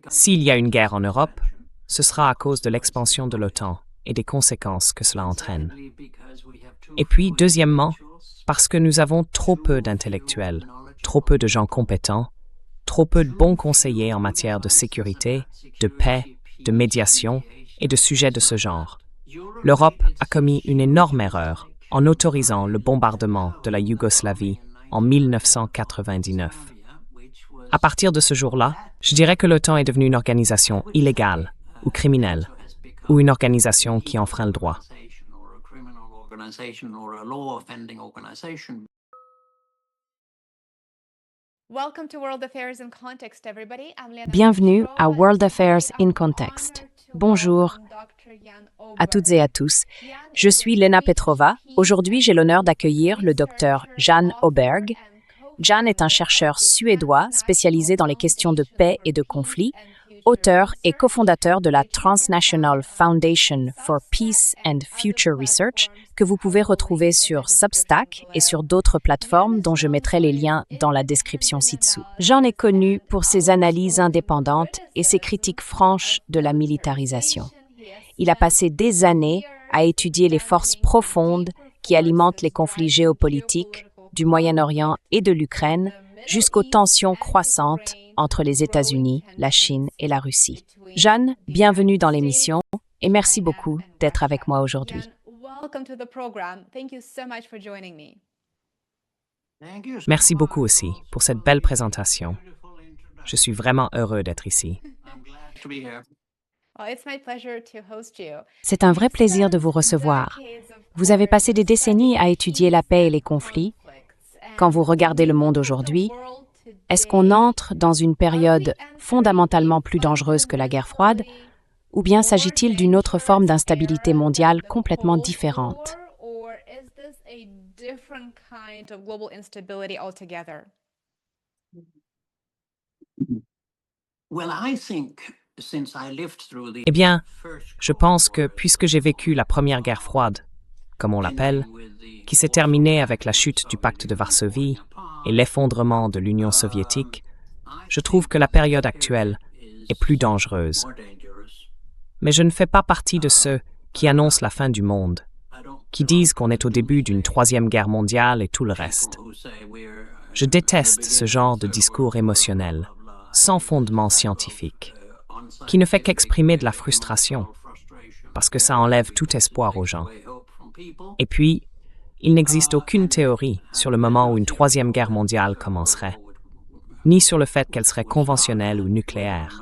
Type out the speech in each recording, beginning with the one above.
S'il y a une guerre en Europe, ce sera à cause de l'expansion de l'OTAN et des conséquences que cela entraîne. Et puis, deuxièmement, parce que nous avons trop peu d'intellectuels, trop peu de gens compétents, trop peu de bons conseillers en matière de sécurité, de paix, de médiation et de sujets de ce genre. L'Europe a commis une énorme erreur en autorisant le bombardement de la Yougoslavie en 1999. À partir de ce jour-là, je dirais que l'OTAN est devenue une organisation illégale ou criminelle, ou une organisation qui enfreint le droit. Bienvenue à World Affairs in Context. Bonjour à toutes et à tous. Je suis Lena Petrova. Aujourd'hui, j'ai l'honneur d'accueillir le docteur Jan Åberg. Jan est un chercheur suédois spécialisé dans les questions de paix et de conflit, auteur et cofondateur de la Transnational Foundation for Peace and Future Research, que vous pouvez retrouver sur Substack et sur d'autres plateformes dont je mettrai les liens dans la description ci-dessous. Jan est connu pour ses analyses indépendantes et ses critiques franches de la militarisation. Il a passé des années à étudier les forces profondes qui alimentent les conflits géopolitiques du Moyen-Orient et de l'Ukraine, jusqu'aux tensions croissantes entre les États-Unis, la Chine et la Russie. Jan, bienvenue dans l'émission et merci beaucoup d'être avec moi aujourd'hui. Merci beaucoup aussi pour cette belle présentation. Je suis vraiment heureux d'être ici. C'est un vrai plaisir de vous recevoir. Vous avez passé des décennies à étudier la paix et les conflits. Quand vous regardez le monde aujourd'hui, est-ce qu'on entre dans une période fondamentalement plus dangereuse que la guerre froide, ou bien s'agit-il d'une autre forme d'instabilité mondiale complètement différente? Eh bien, je pense que puisque j'ai vécu la première guerre froide, comme on l'appelle, qui s'est terminée avec la chute du pacte de Varsovie et l'effondrement de l'Union soviétique, je trouve que la période actuelle est plus dangereuse. Mais je ne fais pas partie de ceux qui annoncent la fin du monde, qui disent qu'on est au début d'une troisième guerre mondiale et tout le reste. Je déteste ce genre de discours émotionnel, sans fondement scientifique, qui ne fait qu'exprimer de la frustration, parce que ça enlève tout espoir aux gens. Et puis, il n'existe aucune théorie sur le moment où une troisième guerre mondiale commencerait, ni sur le fait qu'elle serait conventionnelle ou nucléaire.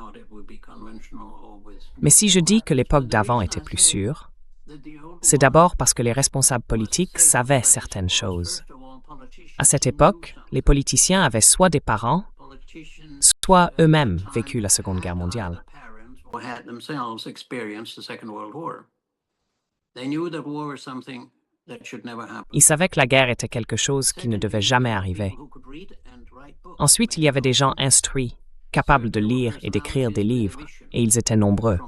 Mais si je dis que l'époque d'avant était plus sûre, c'est d'abord parce que les responsables politiques savaient certaines choses. À cette époque, les politiciens avaient soit des parents, soit eux-mêmes vécu la Seconde Guerre mondiale. Ils savaient que la guerre était quelque chose qui ne devait jamais arriver. Ensuite, il y avait des gens instruits, capables de lire et d'écrire des livres, et ils étaient nombreux.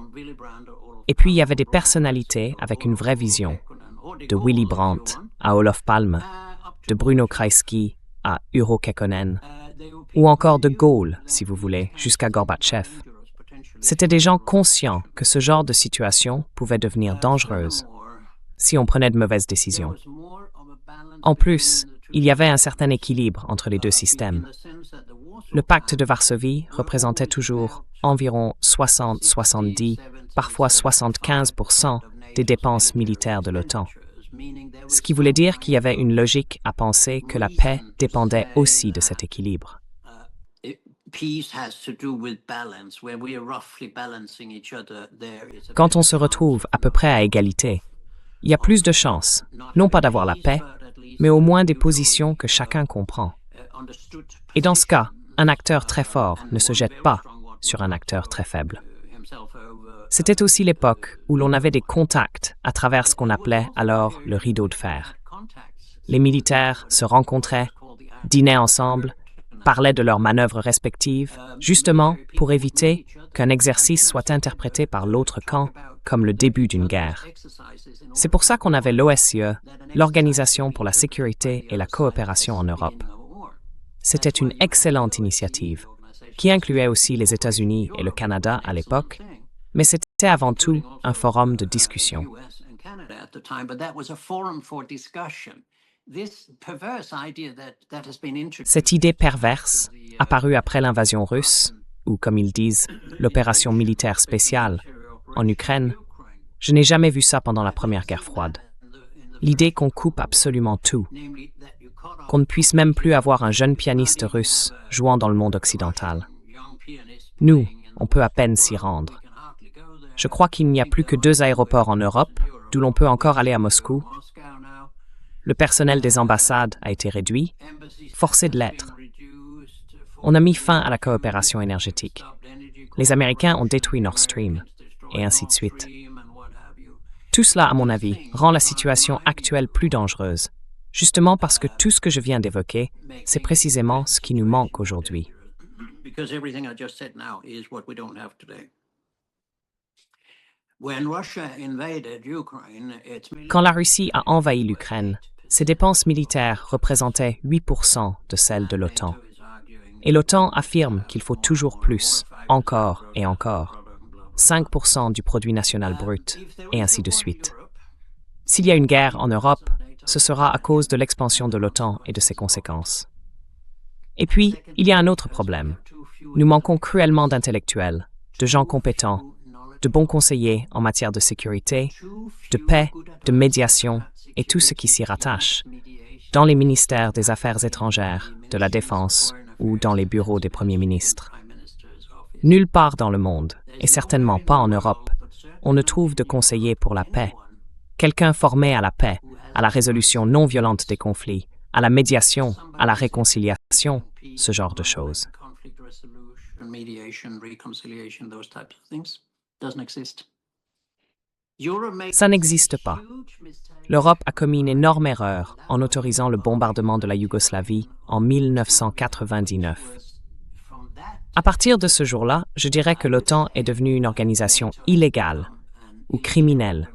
Et puis, il y avait des personnalités avec une vraie vision, de Willy Brandt à Olof Palme, de Bruno Kreisky à Urho Kekkonen, ou encore de Gaulle, si vous voulez, jusqu'à Gorbatchev. C'étaient des gens conscients que ce genre de situation pouvait devenir dangereuse si on prenait de mauvaises décisions. En plus, il y avait un certain équilibre entre les deux systèmes. Le pacte de Varsovie représentait toujours environ 60-70, parfois 75% des dépenses militaires de l'OTAN. Ce qui voulait dire qu'il y avait une logique à penser que la paix dépendait aussi de cet équilibre. Quand on se retrouve à peu près à égalité, il y a plus de chances, non pas d'avoir la paix, mais au moins des positions que chacun comprend. Et dans ce cas, un acteur très fort ne se jette pas sur un acteur très faible. C'était aussi l'époque où l'on avait des contacts à travers ce qu'on appelait alors le rideau de fer. Les militaires se rencontraient, dînaient ensemble, parlaient de leurs manœuvres respectives, justement pour éviter qu'un exercice soit interprété par l'autre camp comme le début d'une guerre. C'est pour ça qu'on avait l'OSCE, l'Organisation pour la sécurité et la coopération en Europe. C'était une excellente initiative qui incluait aussi les États-Unis et le Canada à l'époque, mais c'était avant tout un forum de discussion. Cette idée perverse, apparue après l'invasion russe, ou comme ils disent, l'opération militaire spéciale, en Ukraine, je n'ai jamais vu ça pendant la Première Guerre froide. L'idée qu'on coupe absolument tout, qu'on ne puisse même plus avoir un jeune pianiste russe jouant dans le monde occidental. Nous, on peut à peine s'y rendre. Je crois qu'il n'y a plus que 2 aéroports en Europe, d'où l'on peut encore aller à Moscou. Le personnel des ambassades a été réduit, forcé de l'être. On a mis fin à la coopération énergétique. Les Américains ont détruit Nord Stream, et ainsi de suite. Tout cela, à mon avis, rend la situation actuelle plus dangereuse, justement parce que tout ce que je viens d'évoquer, c'est précisément ce qui nous manque aujourd'hui. Quand la Russie a envahi l'Ukraine, ses dépenses militaires représentaient 8% de celles de l'OTAN. Et l'OTAN affirme qu'il faut toujours plus, encore et encore. 5% du produit national brut, et ainsi de suite. S'il y a une guerre en Europe, ce sera à cause de l'expansion de l'OTAN et de ses conséquences. Et puis, il y a un autre problème. Nous manquons cruellement d'intellectuels, de gens compétents, de bons conseillers en matière de sécurité, de paix, de médiation et tout ce qui s'y rattache, dans les ministères des Affaires étrangères, de la Défense ou dans les bureaux des premiers ministres. Nulle part dans le monde, et certainement pas en Europe, on ne trouve de conseiller pour la paix. Quelqu'un formé à la paix, à la résolution non violente des conflits, à la médiation, à la réconciliation, ce genre de choses. Ça n'existe pas. L'Europe a commis une énorme erreur en autorisant le bombardement de la Yougoslavie en 1999. À partir de ce jour-là, je dirais que l'OTAN est devenue une organisation illégale ou criminelle,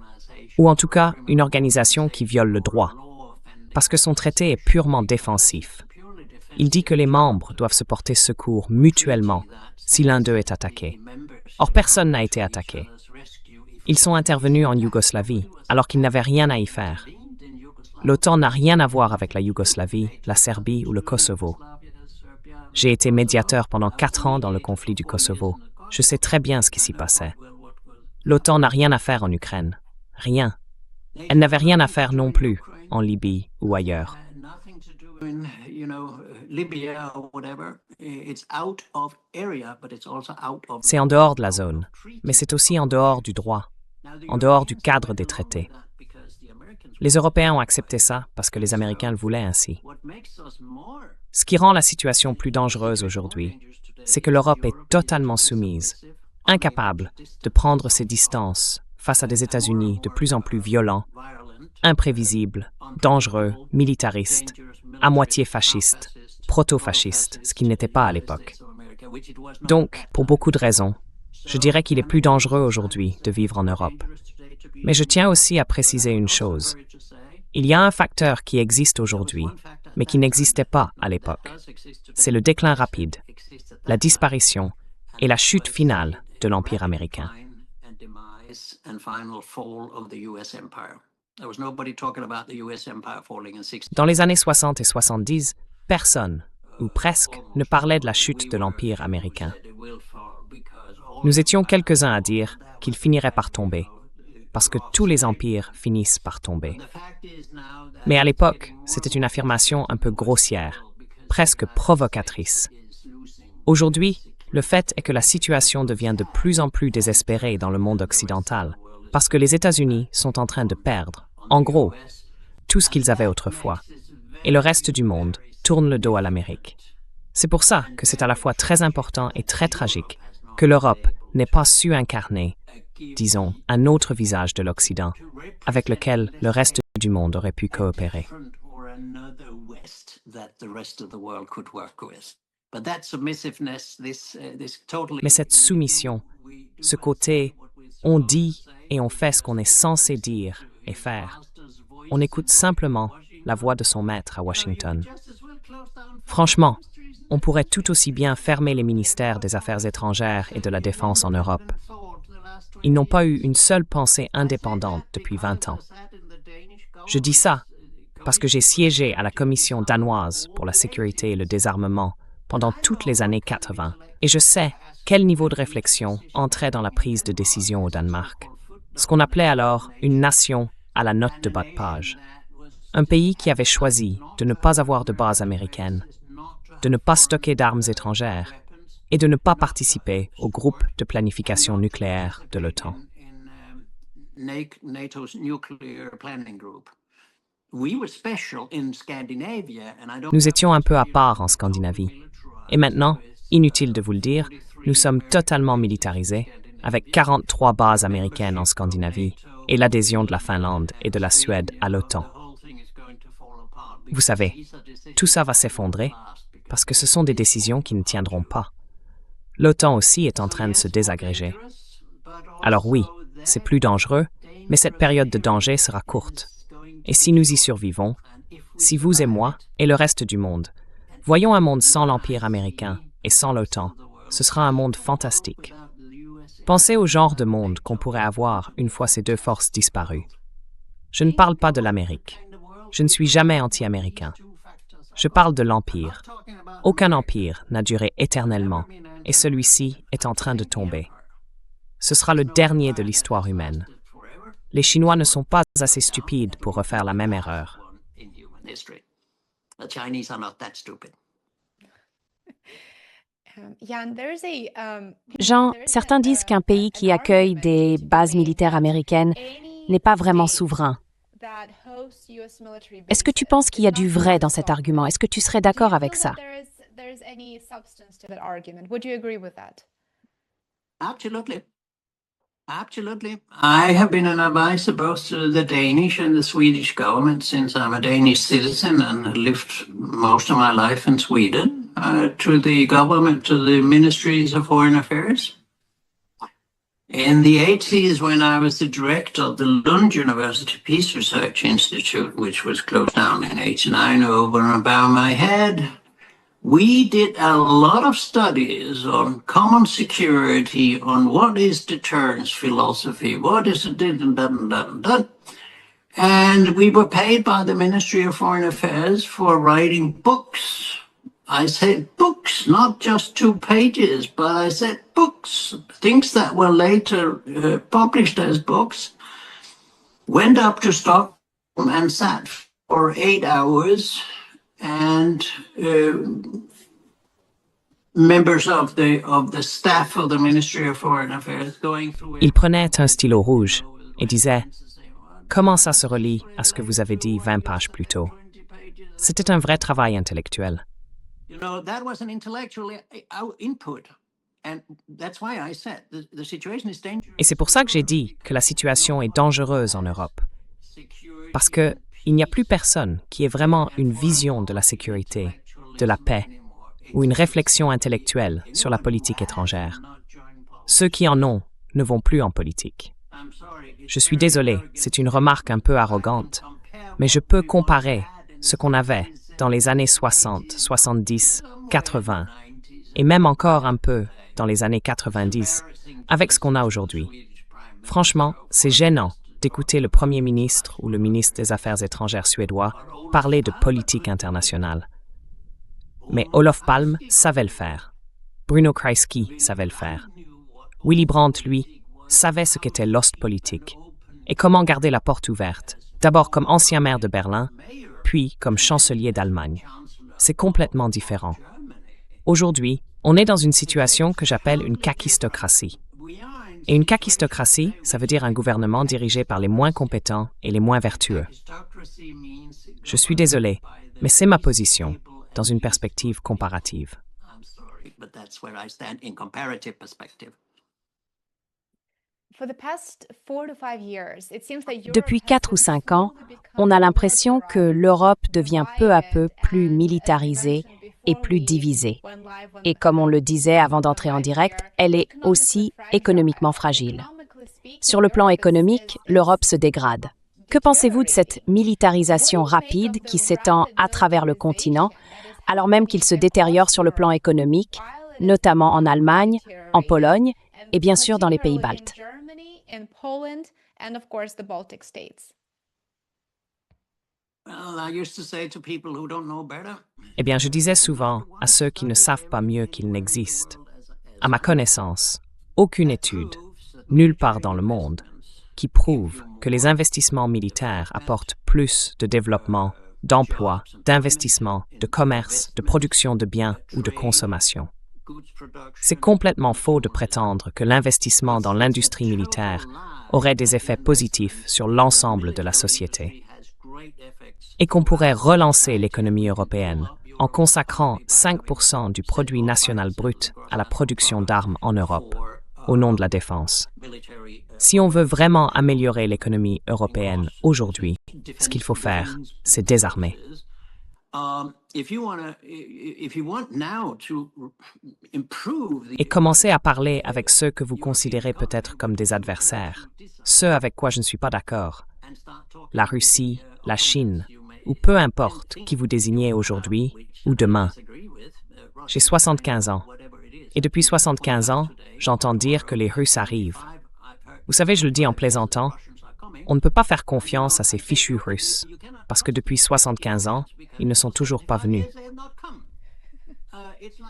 ou en tout cas une organisation qui viole le droit, parce que son traité est purement défensif. Il dit que les membres doivent se porter secours mutuellement si l'un d'eux est attaqué. Or, personne n'a été attaqué. Ils sont intervenus en Yougoslavie, alors qu'ils n'avaient rien à y faire. L'OTAN n'a rien à voir avec la Yougoslavie, la Serbie ou le Kosovo. J'ai été médiateur pendant 4 ans dans le conflit du Kosovo. Je sais très bien ce qui s'y passait. L'OTAN n'a rien à faire en Ukraine. Rien. Elle n'avait rien à faire non plus en Libye ou ailleurs. C'est en dehors de la zone, mais c'est aussi en dehors du droit, en dehors du cadre des traités. Les Européens ont accepté ça parce que les Américains le voulaient ainsi. Ce qui rend la situation plus dangereuse aujourd'hui, c'est que l'Europe est totalement soumise, incapable de prendre ses distances face à des États-Unis de plus en plus violents, imprévisibles, dangereux, militaristes, à moitié fascistes, proto-fascistes, ce qu'ils n'étaient pas à l'époque. Donc, pour beaucoup de raisons, je dirais qu'il est plus dangereux aujourd'hui de vivre en Europe. Mais je tiens aussi à préciser une chose. Il y a un facteur qui existe aujourd'hui, mais qui n'existait pas à l'époque. C'est le déclin rapide, la disparition et la chute finale de l'Empire américain. Dans les années 60 et 70, personne, ou presque, ne parlait de la chute de l'Empire américain. Nous étions quelques-uns à dire qu'il finirait par tomber, parce que tous les empires finissent par tomber. Mais à l'époque, c'était une affirmation un peu grossière, presque provocatrice. Aujourd'hui, le fait est que la situation devient de plus en plus désespérée dans le monde occidental, parce que les États-Unis sont en train de perdre, en gros, tout ce qu'ils avaient autrefois, et le reste du monde tourne le dos à l'Amérique. C'est pour ça que c'est à la fois très important et très tragique que l'Europe n'ait pas su incarner, disons, un autre visage de l'Occident, avec lequel le reste du monde aurait pu coopérer. Mais cette soumission, ce côté « on dit et on fait ce qu'on est censé dire et faire », on écoute simplement la voix de son maître à Washington. Franchement, on pourrait tout aussi bien fermer les ministères des Affaires étrangères et de la Défense en Europe. Ils n'ont pas eu une seule pensée indépendante depuis 20 ans. Je dis ça parce que j'ai siégé à la Commission danoise pour la sécurité et le désarmement pendant toutes les années 80, et je sais quel niveau de réflexion entrait dans la prise de décision au Danemark. Ce qu'on appelait alors une nation à la note de bas de page. Un pays qui avait choisi de ne pas avoir de base américaine, de ne pas stocker d'armes étrangères et de ne pas participer au groupe de planification nucléaire de l'OTAN. Nous étions un peu à part en Scandinavie. Et maintenant, inutile de vous le dire, nous sommes totalement militarisés, avec 43 bases américaines en Scandinavie et l'adhésion de la Finlande et de la Suède à l'OTAN. Vous savez, tout ça va s'effondrer parce que ce sont des décisions qui ne tiendront pas. L'OTAN aussi est en train de se désagréger. Alors oui, c'est plus dangereux, mais cette période de danger sera courte. Et si nous y survivons, si vous et moi et le reste du monde, voyons un monde sans l'Empire américain et sans l'OTAN, ce sera un monde fantastique. Pensez au genre de monde qu'on pourrait avoir une fois ces deux forces disparues. Je ne parle pas de l'Amérique. Je ne suis jamais anti-américain. Je parle de l'Empire. Aucun empire n'a duré éternellement, et celui-ci est en train de tomber. Ce sera le dernier de l'histoire humaine. Les Chinois ne sont pas assez stupides pour refaire la même erreur. Jean, certains disent qu'un pays qui accueille des bases militaires américaines n'est pas vraiment souverain. Est-ce que tu penses qu'il y a du vrai dans cet argument? Est-ce que tu serais d'accord avec ça? Absolutely. I have been an advisor both to the Danish and the Swedish government since I'm a Danish citizen and lived most of my life in Sweden, to the government, to the ministries of foreign affairs. In the 80s, when I was the director of the Lund University Peace Research Institute, which was closed down in 89 over and above my head, we did a lot of studies on common security, on what is deterrence philosophy, what is it, and we were paid by the Ministry of Foreign Affairs for writing books. I said books, not just 2 pages, but I said books, things that were later published as books. Went up to Stockholm and sat for 8 hours, and members of the staff of the Ministry of Foreign Affairs going through it. Il prenait un stylo rouge et disait « Comment ça se relie à ce que vous avez dit 20 pages plus tôt ?» C'était un vrai travail intellectuel. You know, that was an intellectual input, and that's why I said the situation is dangerous. Et c'est pour ça que j'ai dit que la situation est dangereuse en Europe. Parce qu'il n'y a plus personne qui ait vraiment une vision de la sécurité, de la paix, ou une réflexion intellectuelle sur la politique étrangère. Ceux qui en ont ne vont plus en politique. Je suis désolé, c'est une remarque un peu arrogante, mais je peux comparer ce qu'on avait dans les années 60, 70, 80, et même encore un peu dans les années 90, avec ce qu'on a aujourd'hui. Franchement, c'est gênant d'écouter le Premier ministre ou le ministre des Affaires étrangères suédois parler de politique internationale. Mais Olof Palme savait le faire. Bruno Kreisky savait le faire. Willy Brandt, lui, savait ce qu'était l'Ostpolitik et comment garder la porte ouverte, d'abord comme ancien maire de Berlin, puis comme chancelier d'Allemagne. C'est complètement différent. Aujourd'hui, on est dans une situation que j'appelle une kakistocratie. Et une kakistocratie, ça veut dire un gouvernement dirigé par les moins compétents et les moins vertueux. Je suis désolé, mais c'est ma position, dans une perspective comparative. Depuis 4 ou 5 ans, on a l'impression que l'Europe devient peu à peu plus militarisée et plus divisée. Et comme on le disait avant d'entrer en direct, elle est aussi économiquement fragile. Sur le plan économique, l'Europe se dégrade. Que pensez-vous de cette militarisation rapide qui s'étend à travers le continent, alors même qu'il se détériore sur le plan économique, notamment en Allemagne, en Pologne et bien sûr dans les pays baltes? Eh bien, je disais souvent à ceux qui ne savent pas mieux qu'il n'existe, à ma connaissance, aucune étude, nulle part dans le monde, qui prouve que les investissements militaires apportent plus de développement, d'emploi, d'investissement, de commerce, de production de biens ou de consommation. C'est complètement faux de prétendre que l'investissement dans l'industrie militaire aurait des effets positifs sur l'ensemble de la société et qu'on pourrait relancer l'économie européenne en consacrant 5% du produit national brut à la production d'armes en Europe, au nom de la défense. Si on veut vraiment améliorer l'économie européenne aujourd'hui, ce qu'il faut faire, c'est désarmer. Et commencer à parler avec ceux que vous considérez peut-être comme des adversaires, ceux avec quoi je ne suis pas d'accord, la Russie, la Chine, ou peu importe qui vous désignez aujourd'hui ou demain. J'ai 75 ans, et depuis 75 ans, j'entends dire que les Russes arrivent. Vous savez, je le dis en plaisantant, on ne peut pas faire confiance à ces fichus Russes, parce que depuis 75 ans, ils ne sont toujours pas venus.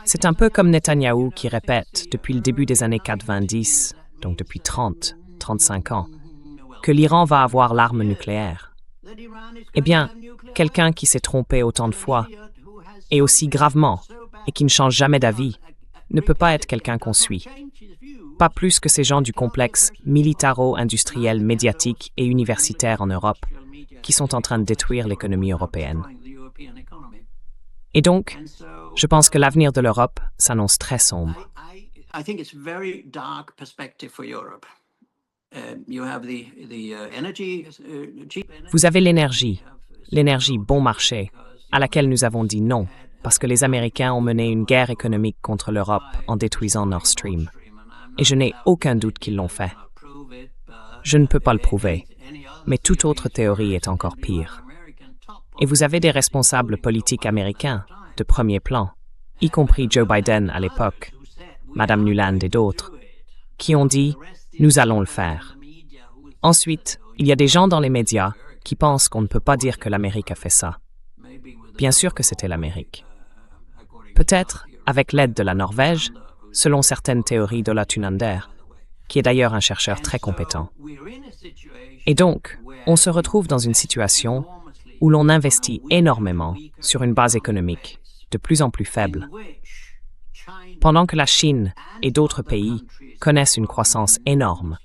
C'est un peu comme Netanyahou qui répète depuis le début des années 90, donc depuis 30, 35 ans, que l'Iran va avoir l'arme nucléaire. Eh bien, quelqu'un qui s'est trompé autant de fois, et aussi gravement, et qui ne change jamais d'avis, ne peut pas être quelqu'un qu'on suit. Pas plus que ces gens du complexe militaro-industriel médiatique et universitaire en Europe, qui sont en train de détruire l'économie européenne. Et donc, je pense que l'avenir de l'Europe s'annonce très sombre. Vous avez l'énergie bon marché, à laquelle nous avons dit non, parce que les Américains ont mené une guerre économique contre l'Europe en détruisant Nord Stream. Et je n'ai aucun doute qu'ils l'ont fait. Je ne peux pas le prouver, mais toute autre théorie est encore pire. Et vous avez des responsables politiques américains de premier plan, y compris Joe Biden à l'époque, Madame Nuland et d'autres, qui ont dit « nous allons le faire ». Ensuite, il y a des gens dans les médias qui pensent qu'on ne peut pas dire que l'Amérique a fait ça. Bien sûr que c'était l'Amérique. Peut-être avec l'aide de la Norvège, selon certaines théories d'Ola Thunander, qui est d'ailleurs un chercheur très compétent. Et donc, on se retrouve dans une situation où l'on investit énormément sur une base économique de plus en plus faible, pendant que la Chine et d'autres pays connaissent une croissance énorme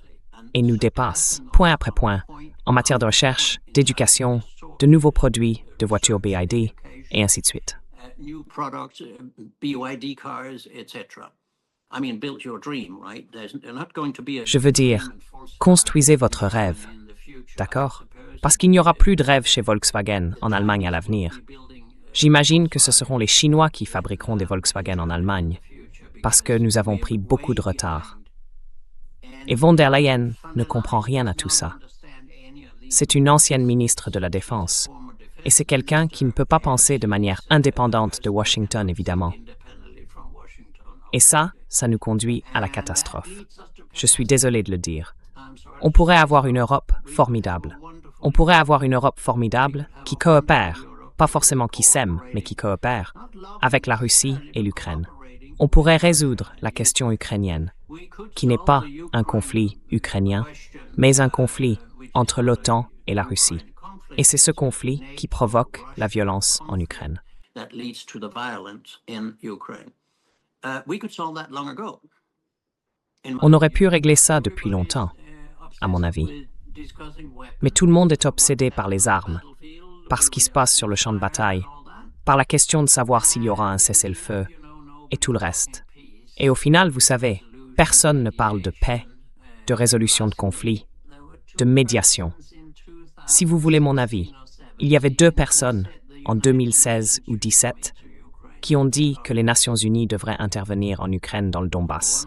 et nous dépassent, point après point, en matière de recherche, d'éducation, de nouveaux produits, de voitures BYD, et ainsi de suite. Je veux dire, construisez votre rêve, d'accord? Parce qu'il n'y aura plus de rêve chez Volkswagen en Allemagne à l'avenir. J'imagine que ce seront les Chinois qui fabriqueront des Volkswagen en Allemagne, parce que nous avons pris beaucoup de retard. Et von der Leyen ne comprend rien à tout ça. C'est une ancienne ministre de la Défense, et c'est quelqu'un qui ne peut pas penser de manière indépendante de Washington, évidemment. Et ça nous conduit à la catastrophe. Je suis désolé de le dire. On pourrait avoir une Europe formidable. On pourrait avoir une Europe formidable qui coopère, pas forcément qui s'aime, mais qui coopère, avec la Russie et l'Ukraine. On pourrait résoudre la question ukrainienne, qui n'est pas un conflit ukrainien, mais un conflit entre l'OTAN et la Russie. Et c'est ce conflit qui provoque la violence en Ukraine. On aurait pu régler ça depuis longtemps, à mon avis. Mais tout le monde est obsédé par les armes, par ce qui se passe sur le champ de bataille, par la question de savoir s'il y aura un cessez-le-feu, et tout le reste. Et au final, vous savez, personne ne parle de paix, de résolution de conflits, de médiation. Si vous voulez mon avis, il y avait 2 personnes, en 2016 ou 2017, qui ont dit que les Nations Unies devraient intervenir en Ukraine dans le Donbass.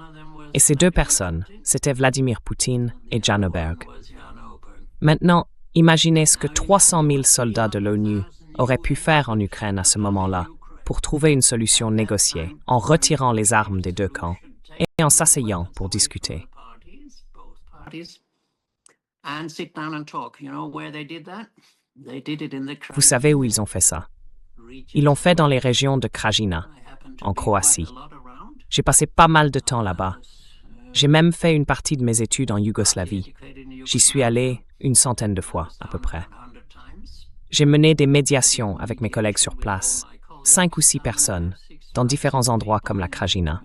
Et ces 2 personnes, c'était Vladimir Poutine et Jan Oberg. Maintenant, Imaginez ce que 300 000 soldats de l'ONU auraient pu faire en Ukraine à ce moment-là pour trouver une solution négociée, en retirant les armes des deux camps et en s'asseyant pour discuter. Vous savez où ils ont fait ça? Ils l'ont fait dans les régions de Krajina, en Croatie. J'ai passé pas mal de temps là-bas. J'ai même fait une partie de mes études en Yougoslavie. J'y suis allé une centaine de fois, à peu près. J'ai mené des médiations avec mes collègues sur place, 5 ou 6 personnes, dans différents endroits comme la Krajina.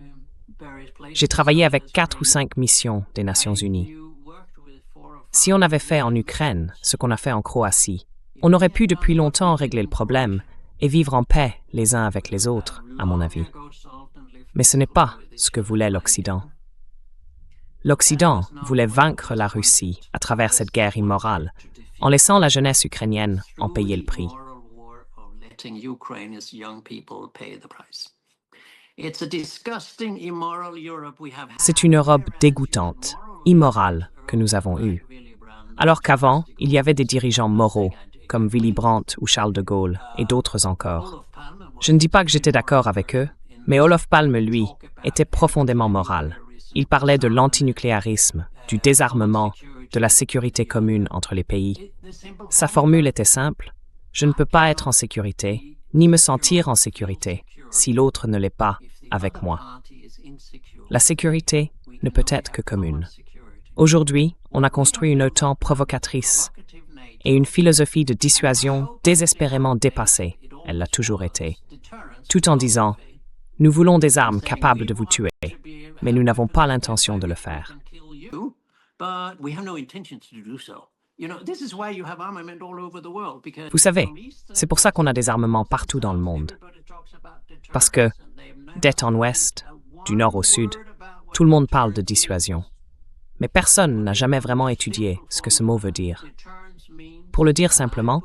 J'ai travaillé avec 4 ou 5 missions des Nations Unies. Si on avait fait en Ukraine ce qu'on a fait en Croatie, on aurait pu depuis longtemps régler le problème et vivre en paix les uns avec les autres, à mon avis. Mais ce n'est pas ce que voulait l'Occident. L'Occident voulait vaincre la Russie à travers cette guerre immorale, en laissant la jeunesse ukrainienne en payer le prix. C'est une Europe dégoûtante, immorale, que nous avons eue. Alors qu'avant, il y avait des dirigeants moraux, comme Willy Brandt ou Charles de Gaulle, et d'autres encore. Je ne dis pas que j'étais d'accord avec eux, mais Olof Palme, lui, était profondément moral. Il parlait de l'antinucléarisme, du désarmement, de la sécurité commune entre les pays. Sa formule était simple: je ne peux pas être en sécurité, ni me sentir en sécurité, si l'autre ne l'est pas avec moi. La sécurité ne peut être que commune. Aujourd'hui, on a construit une OTAN provocatrice et une philosophie de dissuasion désespérément dépassée, elle l'a toujours été, tout en disant « Nous voulons des armes capables de vous tuer, mais nous n'avons pas l'intention de le faire. » Vous savez, c'est pour ça qu'on a des armements partout dans le monde. Parce que, d'est en ouest, du nord au sud, tout le monde parle de dissuasion. Mais personne n'a jamais vraiment étudié ce que ce mot veut dire. Pour le dire simplement,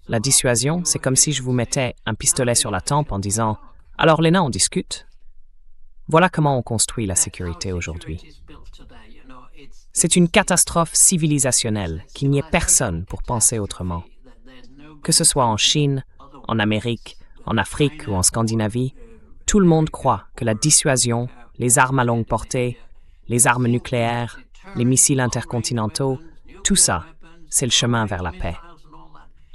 la dissuasion, c'est comme si je vous mettais un pistolet sur la tempe en disant « Alors Léna, on discute ?» Voilà comment on construit la sécurité aujourd'hui. C'est une catastrophe civilisationnelle qu'il n'y ait personne pour penser autrement. Que ce soit en Chine, en Amérique, en Afrique ou en Scandinavie, tout le monde croit que la dissuasion, les armes à longue portée, les armes nucléaires, les missiles intercontinentaux, tout ça, c'est le chemin vers la paix.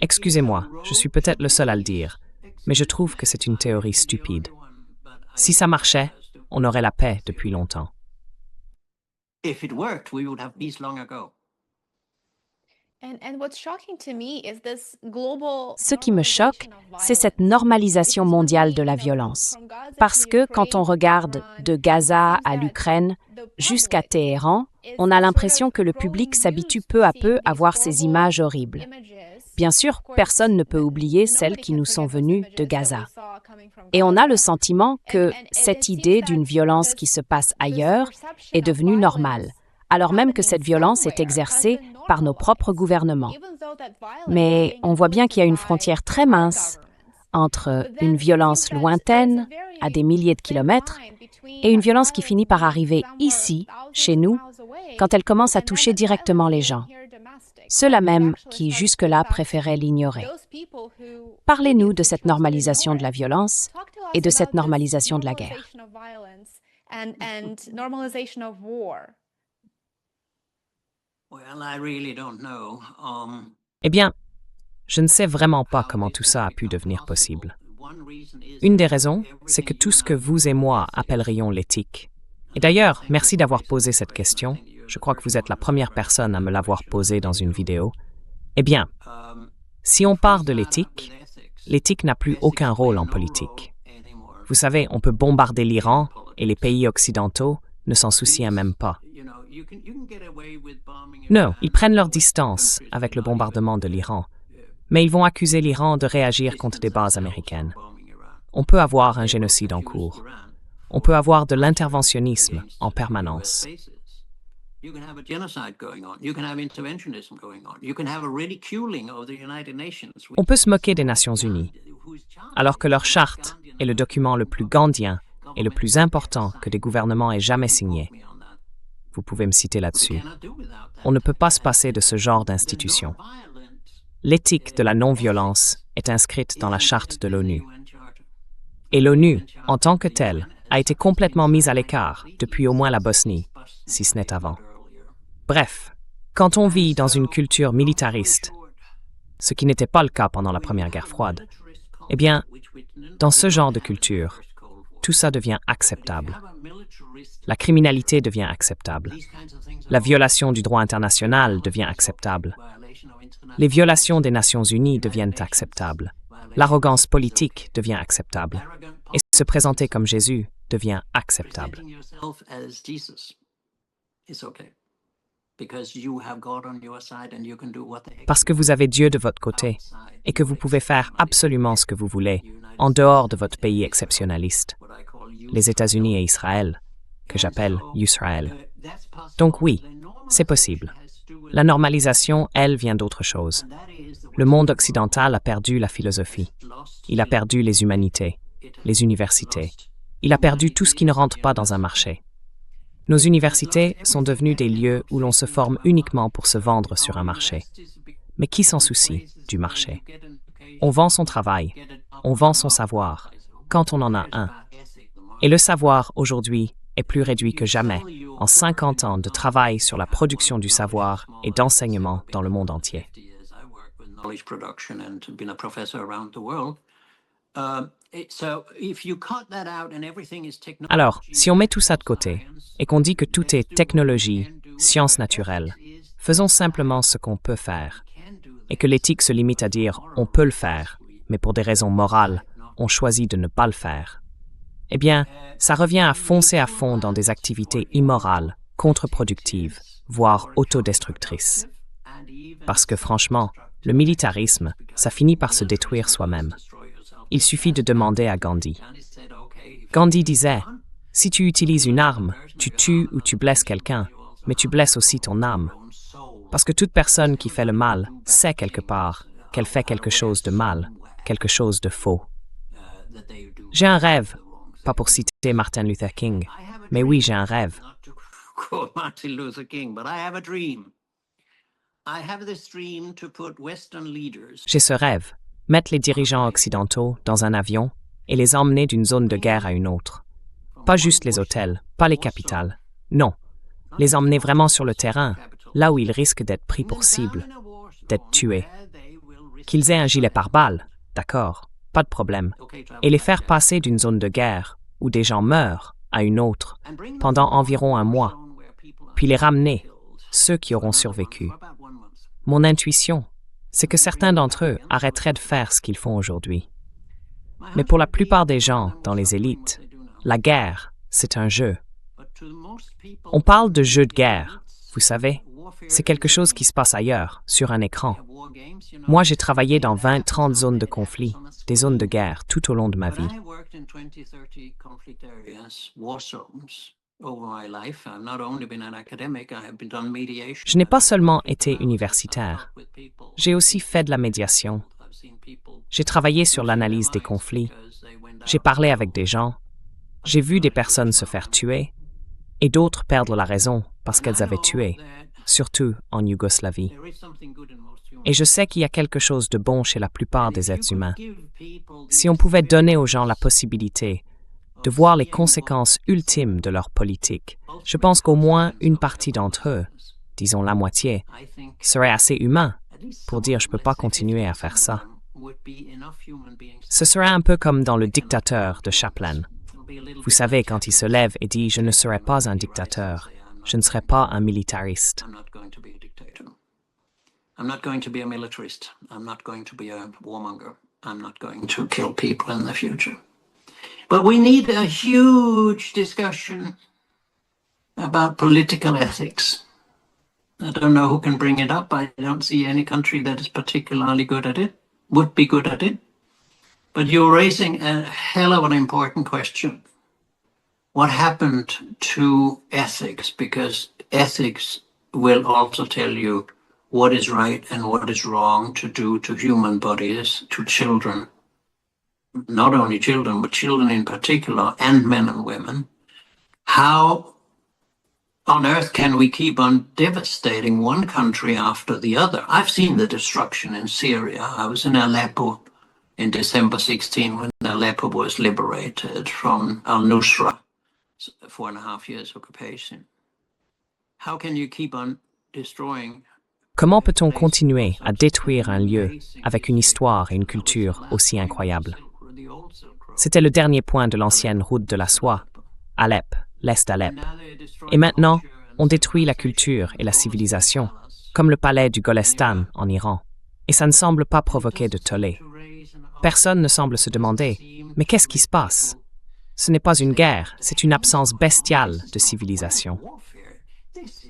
Excusez-moi, je suis peut-être le seul à le dire, mais je trouve que c'est une théorie stupide. Si ça marchait, on aurait la paix depuis longtemps. Ce qui me choque, c'est cette normalisation mondiale de la violence. Parce que quand on regarde de Gaza à l'Ukraine jusqu'à Téhéran, on a l'impression que le public s'habitue peu à peu à voir ces images horribles. Bien sûr, personne ne peut oublier celles qui nous sont venues de Gaza. Et on a le sentiment que cette idée d'une violence qui se passe ailleurs est devenue normale, alors même que cette violence est exercée par nos propres gouvernements. Mais on voit bien qu'il y a une frontière très mince entre une violence lointaine, à des milliers de kilomètres, et une violence qui finit par arriver ici, chez nous, quand elle commence à toucher directement les gens. Ceux-là même qui, jusque-là, préféraient l'ignorer. Parlez-nous de cette normalisation de la violence et de cette normalisation de la guerre. Eh bien, je ne sais vraiment pas comment tout ça a pu devenir possible. Une des raisons, c'est que tout ce que vous et moi appellerions l'éthique. Et d'ailleurs, merci d'avoir posé cette question. Je crois que vous êtes la première personne à me l'avoir posée dans une vidéo. Eh bien, si on part de l'éthique n'a plus aucun rôle en politique. Vous savez, on peut bombarder l'Iran et les pays occidentaux ne s'en soucient même pas. Non, ils prennent leur distance avec le bombardement de l'Iran, mais ils vont accuser l'Iran de réagir contre des bases américaines. On peut avoir un génocide en cours. On peut avoir de l'interventionnisme en permanence. On peut se moquer des Nations Unies, alors que leur charte est le document le plus gandhien et le plus important que des gouvernements aient jamais signé. Vous pouvez me citer là-dessus. On ne peut pas se passer de ce genre d'institution. l'éthique de la non-violence est inscrite dans la charte de l'ONU. Et l'ONU, en tant que telle, a été complètement mise à l'écart depuis au moins la Bosnie, si ce n'est avant. Bref, quand on vit dans une culture militariste, ce qui n'était pas le cas pendant la Première Guerre froide, eh bien, dans ce genre de culture, tout ça devient acceptable. La criminalité devient acceptable. La violation du droit international devient acceptable. Les violations des Nations Unies deviennent acceptables. L'arrogance politique devient acceptable. Et se présenter comme Jésus devient acceptable. Parce que vous avez Dieu de votre côté et que vous pouvez faire absolument ce que vous voulez en dehors de votre pays exceptionnaliste, les États-Unis et Israël, que j'appelle Yisraël. Donc oui, c'est possible. La normalisation, elle, vient d'autre chose. Le monde occidental a perdu la philosophie. Il a perdu les humanités, les universités. Il a perdu tout ce qui ne rentre pas dans un marché. Nos universités sont devenues des lieux où l'on se forme uniquement pour se vendre sur un marché. Mais qui s'en soucie du marché? On vend son travail, on vend son savoir, quand on en a un. Et le savoir, aujourd'hui, est plus réduit que jamais, en 50 ans de travail sur la production du savoir et d'enseignement dans le monde entier. Alors, si on met tout ça de côté et qu'on dit que tout est technologie, science naturelle, faisons simplement ce qu'on peut faire, et que l'éthique se limite à dire « on peut le faire », mais pour des raisons morales, on choisit de ne pas le faire. Eh bien, ça revient à foncer à fond dans des activités immorales, contre-productives, voire autodestructrices. Parce que franchement, le militarisme, ça finit par se détruire soi-même. Il suffit de demander à Gandhi. Gandhi disait, « Si tu utilises une arme, tu tues ou tu blesses quelqu'un, mais tu blesses aussi ton âme. » Parce que toute personne qui fait le mal sait quelque part qu'elle fait quelque chose de mal, quelque chose de faux. J'ai un rêve, pas pour citer Martin Luther King, mais oui, j'ai un rêve. J'ai ce rêve, mettre les dirigeants occidentaux dans un avion et les emmener d'une zone de guerre à une autre. Pas juste les hôtels, pas les capitales, non. Les emmener vraiment sur le terrain, là où ils risquent d'être pris pour cible, d'être tués. Qu'ils aient un gilet pare-balles, d'accord, pas de problème. Et les faire passer d'une zone de guerre, où des gens meurent, à une autre, pendant environ un mois. Puis les ramener, ceux qui auront survécu. Mon intuition, c'est que certains d'entre eux arrêteraient de faire ce qu'ils font aujourd'hui. Mais pour la plupart des gens dans les élites, la guerre, c'est un jeu. On parle de jeu de guerre, vous savez. C'est quelque chose qui se passe ailleurs, sur un écran. Moi, j'ai travaillé dans 20-30 zones de conflit, des zones de guerre, tout au long de ma vie. Je n'ai pas seulement été universitaire. J'ai aussi fait de la médiation. J'ai travaillé sur l'analyse des conflits. J'ai parlé avec des gens. J'ai vu des personnes se faire tuer et d'autres perdre la raison parce qu'elles avaient tué, surtout en Yougoslavie. Et je sais qu'il y a quelque chose de bon chez la plupart des êtres humains. Si on pouvait donner aux gens la possibilité de voir les conséquences ultimes de leur politique, je pense qu'au moins une partie d'entre eux, disons la moitié, serait assez humain pour dire « je ne peux pas continuer à faire ça ». Ce serait un peu comme dans Le Dictateur de Chaplin. Vous savez, quand il se lève et dit « je ne serai pas un dictateur, je ne serai pas un militariste ». I'm not going to be a militarist. I'm not going to be a warmonger. I'm not going to kill people in the future. But we need a huge discussion about political ethics. I don't know who can bring it up. I don't see any country that is particularly good at it, would be good at it. But you're raising a hell of an important question. What happened to ethics? Because ethics will also tell you what is right and what is wrong to do to human bodies, to children. Not only children, but children in particular, and men and women. How on earth can we keep on devastating one country after the other? I've seen the destruction in Syria. I was in Aleppo in December 16 when Aleppo was liberated from al-Nusra, 4.5 years occupation. How can you keep on destroying? Comment peut-on continuer à détruire un lieu avec une histoire et une culture aussi incroyables? C'était le dernier point de l'ancienne route de la soie, Alep, l'Est d'Alep. Et maintenant, on détruit la culture et la civilisation, comme le palais du Golestan en Iran. Et ça ne semble pas provoquer de tollé. Personne ne semble se demander « Mais qu'est-ce qui se passe ?» Ce n'est pas une guerre, c'est une absence bestiale de civilisation.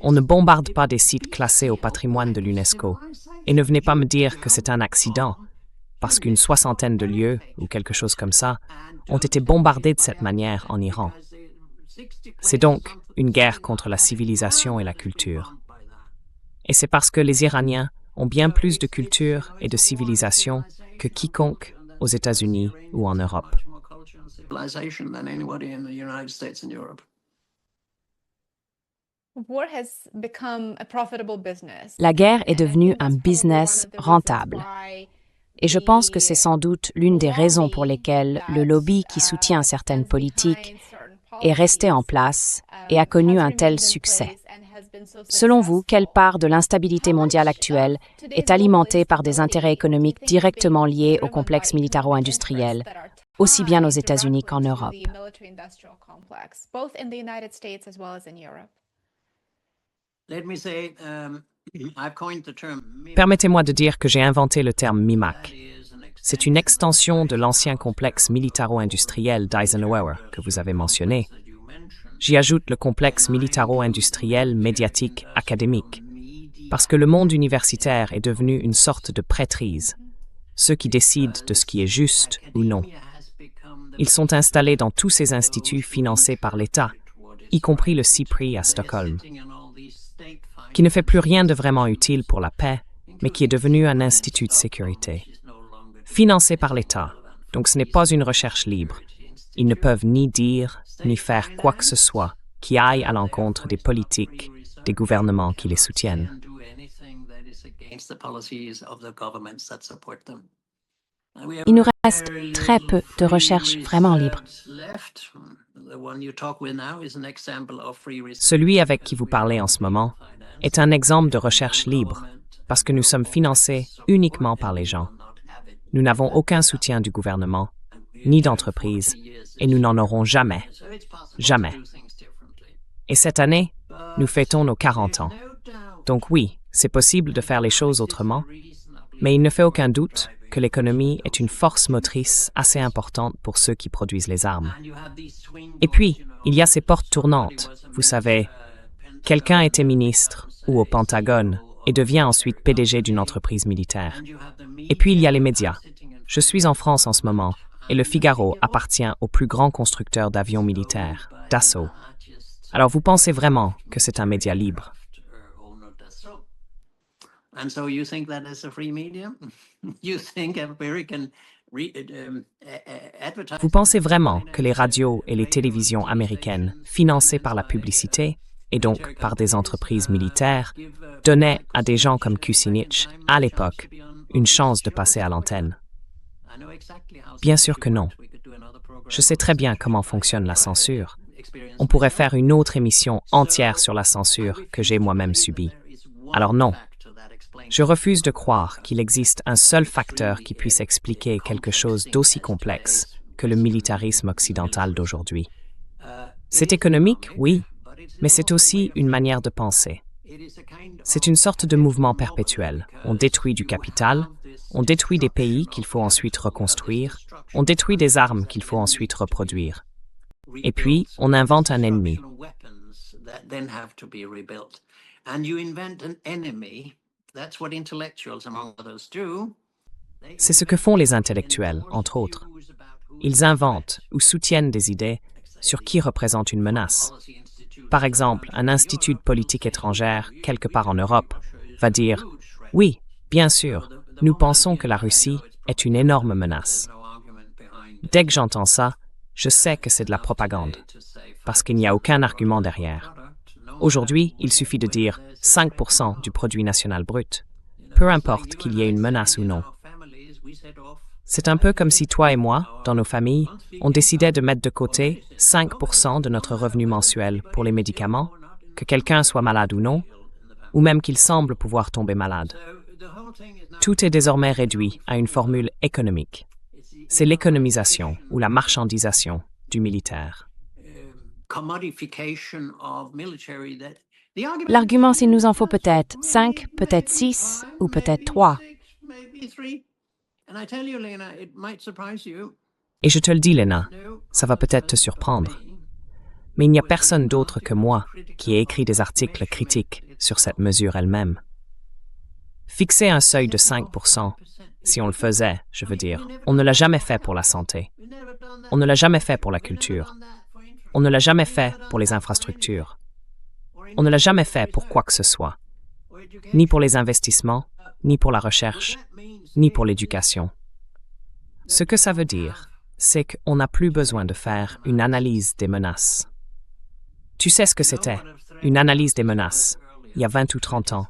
On ne bombarde pas des sites classés au patrimoine de l'UNESCO. Et ne venez pas me dire que c'est un accident, parce qu'une 60aine de lieux, ou quelque chose comme ça, ont été bombardés de cette manière en Iran. C'est donc une guerre contre la civilisation et la culture. Et c'est parce que les Iraniens ont bien plus de culture et de civilisation que quiconque aux États-Unis ou en Europe. La guerre est devenue un business rentable. Et je pense que c'est sans doute l'une des raisons pour lesquelles le lobby qui soutient certaines politiques est resté en place et a connu un tel succès. Selon vous, quelle part de l'instabilité mondiale actuelle est alimentée par des intérêts économiques directement liés au complexe militaro-industriel, aussi bien aux États-Unis qu'en Europe? Permettez-moi de dire que j'ai inventé le terme MIMAC. C'est une extension de l'ancien complexe militaro-industriel d'Eisenhower que vous avez mentionné. J'y ajoute le complexe militaro-industriel médiatique académique, parce que le monde universitaire est devenu une sorte de prêtrise, ceux qui décident de ce qui est juste ou non. Ils sont installés dans tous ces instituts financés par l'État, y compris le CIPRI à Stockholm, qui ne fait plus rien de vraiment utile pour la paix, mais qui est devenu un institut de sécurité. Financé par l'État, donc ce n'est pas une recherche libre. Ils ne peuvent ni dire, ni faire quoi que ce soit qui aille à l'encontre des politiques, des gouvernements qui les soutiennent. Il nous reste très peu de recherche vraiment libre. Celui avec qui vous parlez en ce moment est un exemple de recherche libre, parce que nous sommes financés uniquement par les gens. Nous n'avons aucun soutien du gouvernement, ni d'entreprise, et nous n'en aurons jamais. Jamais. Et cette année, nous fêtons nos 40 ans. Donc oui, c'est possible de faire les choses autrement, mais il ne fait aucun doute que l'économie est une force motrice assez importante pour ceux qui produisent les armes. Et puis, il y a ces portes tournantes. Vous savez, quelqu'un était ministre ou au Pentagone et devient ensuite PDG d'une entreprise militaire. Et puis il y a les médias. Je suis en France en ce moment, et le Figaro appartient au plus grand constructeur d'avions militaires, Dassault. Alors vous pensez vraiment que c'est un média libre? Vous pensez vraiment que les radios et les télévisions américaines, financées par la publicité, et donc par des entreprises militaires, donnaient à des gens comme Kucinich, à l'époque, une chance de passer à l'antenne? Bien sûr que non. Je sais très bien comment fonctionne la censure. On pourrait faire une autre émission entière sur la censure que j'ai moi-même subie. Alors non. Je refuse de croire qu'il existe un seul facteur qui puisse expliquer quelque chose d'aussi complexe que le militarisme occidental d'aujourd'hui. C'est économique, oui, mais c'est aussi une manière de penser. C'est une sorte de mouvement perpétuel. On détruit du capital, on détruit des pays qu'il faut ensuite reconstruire, on détruit des armes qu'il faut ensuite reproduire. Et puis, on invente un ennemi. C'est ce que font les intellectuels, entre autres. Ils inventent ou soutiennent des idées sur qui représente une menace. Par exemple, un institut de politique étrangère, quelque part en Europe, va dire « Oui, bien sûr, nous pensons que la Russie est une énorme menace. » Dès que j'entends ça, je sais que c'est de la propagande, parce qu'il n'y a aucun argument derrière. Aujourd'hui, il suffit de dire 5% du produit national brut, peu importe qu'il y ait une menace ou non. C'est un peu comme si toi et moi, dans nos familles, on décidait de mettre de côté 5% de notre revenu mensuel pour les médicaments, que quelqu'un soit malade ou non, ou même qu'il semble pouvoir tomber malade. Tout est désormais réduit à une formule économique. C'est l'économisation ou la marchandisation du militaire. L'argument, s'il nous en faut peut-être 5, peut-être 6 ou peut-être 3. Et je te le dis, Lena, ça va peut-être te surprendre. Mais il n'y a personne d'autre que moi qui ait écrit des articles critiques sur cette mesure elle-même. Fixer un seuil de 5%, si on le faisait, je veux dire, on ne l'a jamais fait pour la santé. On ne l'a jamais fait pour la culture. On ne l'a jamais fait pour les infrastructures. On ne l'a jamais fait pour quoi que ce soit. Ni pour les investissements, ni pour la recherche, ni pour l'éducation. Ce que ça veut dire, c'est qu'on n'a plus besoin de faire une analyse des menaces. Tu sais ce que c'était, une analyse des menaces, il y a 20 ou 30 ans.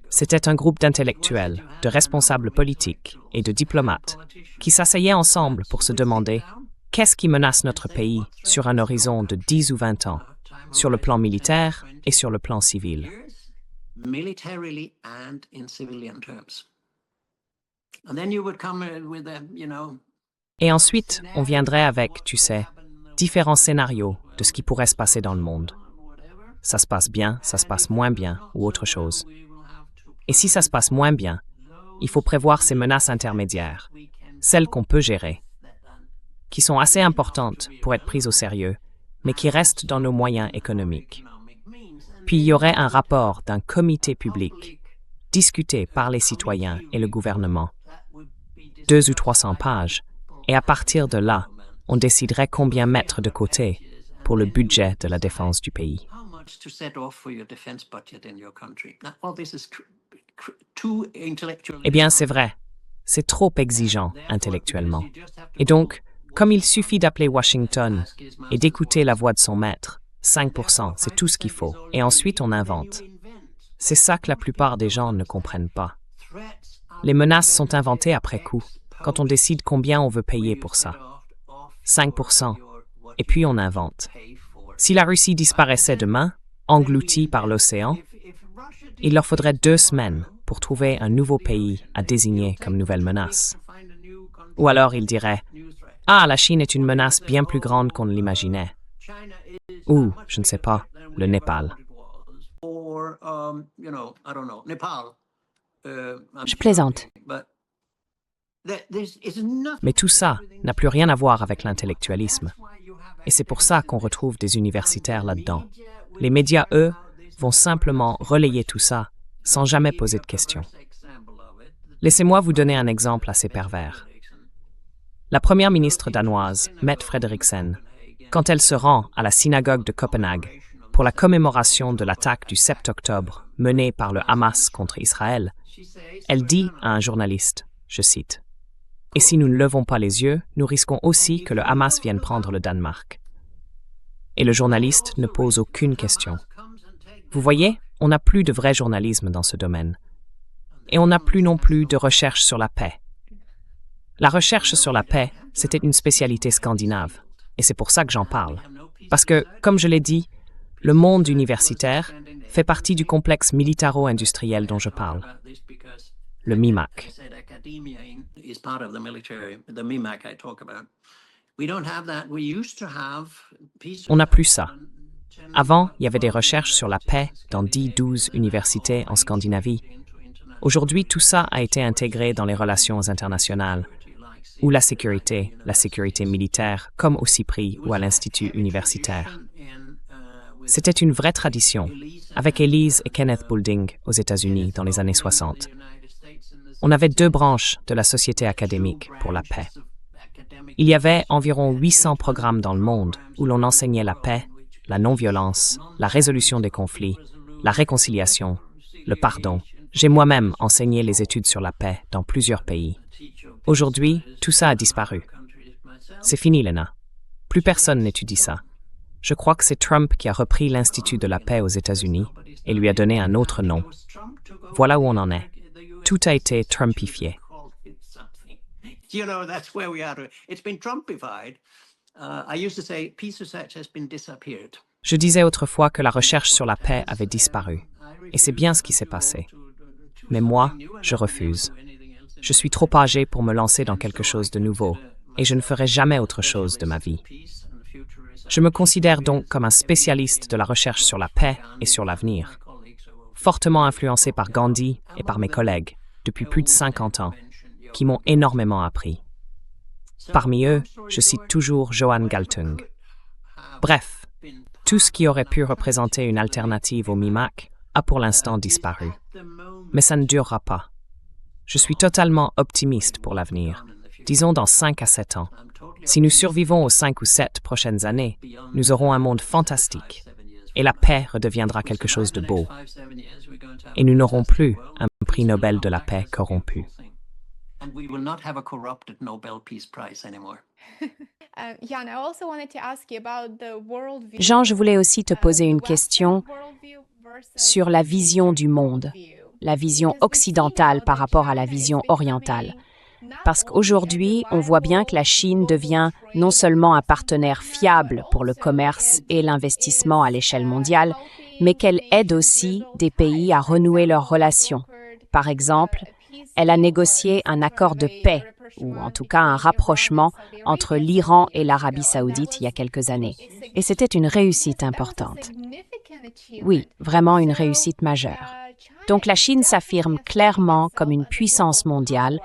C'était un groupe d'intellectuels, de responsables politiques et de diplomates qui s'asseyaient ensemble pour se demander qu'est-ce qui menace notre pays sur un horizon de 10 ou 20 ans, sur le plan militaire et sur le plan civil. Et ensuite, on viendrait avec, tu sais, différents scénarios de ce qui pourrait se passer dans le monde. Ça se passe bien, ça se passe moins bien, ou autre chose. Et si ça se passe moins bien, il faut prévoir ces menaces intermédiaires, celles qu'on peut gérer, qui sont assez importantes pour être prises au sérieux, mais qui restent dans nos moyens économiques. Puis il y aurait un rapport d'un comité public, discuté par les citoyens et le gouvernement, 200 ou 300 pages, et à partir de là, on déciderait combien mettre de côté pour le budget de la défense du pays. Eh bien, c'est vrai. C'est trop exigeant intellectuellement. Et donc, comme il suffit d'appeler Washington et d'écouter la voix de son maître, 5%, c'est tout ce qu'il faut. Et ensuite, on invente. C'est ça que la plupart des gens ne comprennent pas. Les menaces sont inventées après coup, quand on décide combien on veut payer pour ça. 5%. Et puis on invente. Si la Russie disparaissait demain, engloutie par l'océan, il leur faudrait 2 semaines pour trouver un nouveau pays à désigner comme nouvelle menace. Ou alors ils diraient « Ah, la Chine est une menace bien plus grande qu'on ne l'imaginait. » Ou, je ne sais pas, le Népal. Je plaisante. Mais tout ça n'a plus rien à voir avec l'intellectualisme. Et c'est pour ça qu'on retrouve des universitaires là-dedans. Les médias, eux, vont simplement relayer tout ça sans jamais poser de questions. Laissez-moi vous donner un exemple assez pervers. La première ministre danoise, Mette Frederiksen, quand elle se rend à la synagogue de Copenhague pour la commémoration de l'attaque du 7 octobre menée par le Hamas contre Israël, elle dit à un journaliste, je cite, « Et si nous ne levons pas les yeux, nous risquons aussi que le Hamas vienne prendre le Danemark. » Et le journaliste ne pose aucune question. Vous voyez, on n'a plus de vrai journalisme dans ce domaine. Et on n'a plus non plus de recherche sur la paix. La recherche sur la paix, c'était une spécialité scandinave. Et c'est pour ça que j'en parle. Parce que, comme je l'ai dit, le monde universitaire fait partie du complexe militaro-industriel dont je parle. Le MIMAC. On n'a plus ça. Avant, il y avait des recherches sur la paix dans 10-12 universités en Scandinavie. Aujourd'hui, tout ça a été intégré dans les relations internationales, ou la sécurité militaire, comme au CIPRI ou à l'Institut universitaire. C'était une vraie tradition, avec Elise et Kenneth Boulding aux États-Unis dans les années 60. On avait 2 branches de la société académique pour la paix. Il y avait environ 800 programmes dans le monde où l'on enseignait la paix, la non-violence, la résolution des conflits, la réconciliation, le pardon. J'ai moi-même enseigné les études sur la paix dans plusieurs pays. Aujourd'hui, tout ça a disparu. C'est fini, Lena. Plus personne n'étudie ça. Je crois que c'est Trump qui a repris l'Institut de la paix aux États-Unis et lui a donné un autre nom. Voilà où on en est. Tout a été Trumpifié. You know, that's where we are. It's been Trumpified. I used to say peace research has been disappeared. Je disais autrefois que la recherche sur la paix avait disparu. Et c'est bien ce qui s'est passé. Mais moi, je refuse. Je suis trop âgé pour me lancer dans quelque chose de nouveau, et je ne ferai jamais autre chose de ma vie. Je me considère donc comme un spécialiste de la recherche sur la paix et sur l'avenir, fortement influencé par Gandhi et par mes collègues depuis plus de 50 ans, qui m'ont énormément appris. Parmi eux, je cite toujours Johan Galtung. Bref, tout ce qui aurait pu représenter une alternative au MIMAC a pour l'instant disparu. Mais ça ne durera pas. Je suis totalement optimiste pour l'avenir, disons dans 5 à 7 ans. Si nous survivons aux 5 ou 7 prochaines années, nous aurons un monde fantastique, et la paix redeviendra quelque chose de beau. Et nous n'aurons plus un prix Nobel de la paix corrompu. And we will not have a corrupted Nobel Peace Prize anymore. Jan, I also wanted to ask you about the worldview. Jean, je voulais aussi te poser une question sur la vision du monde, la vision occidentale par rapport à la vision orientale. Parce qu'aujourd'hui, on voit bien que la Chine devient non seulement un partenaire fiable pour le commerce et l'investissement à l'échelle mondiale, mais qu'elle aide aussi des pays à renouer leurs relations. Par exemple, elle a négocié un accord de paix, ou en tout cas un rapprochement entre l'Iran et l'Arabie saoudite il y a quelques années. Et c'était une réussite importante. Oui, vraiment une réussite majeure. Donc la Chine s'affirme clairement comme une puissance mondiale,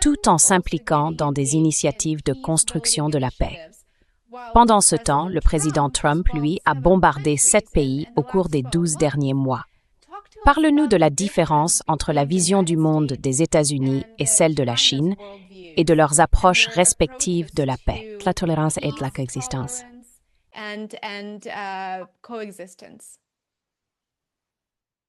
tout en s'impliquant dans des initiatives de construction de la paix. Pendant ce temps, le président Trump, lui, a bombardé 7 pays au cours des 12 derniers mois. Parle-nous de la différence entre la vision du monde des États-Unis et celle de la Chine et de leurs approches respectives de la paix, de la tolérance et de la coexistence.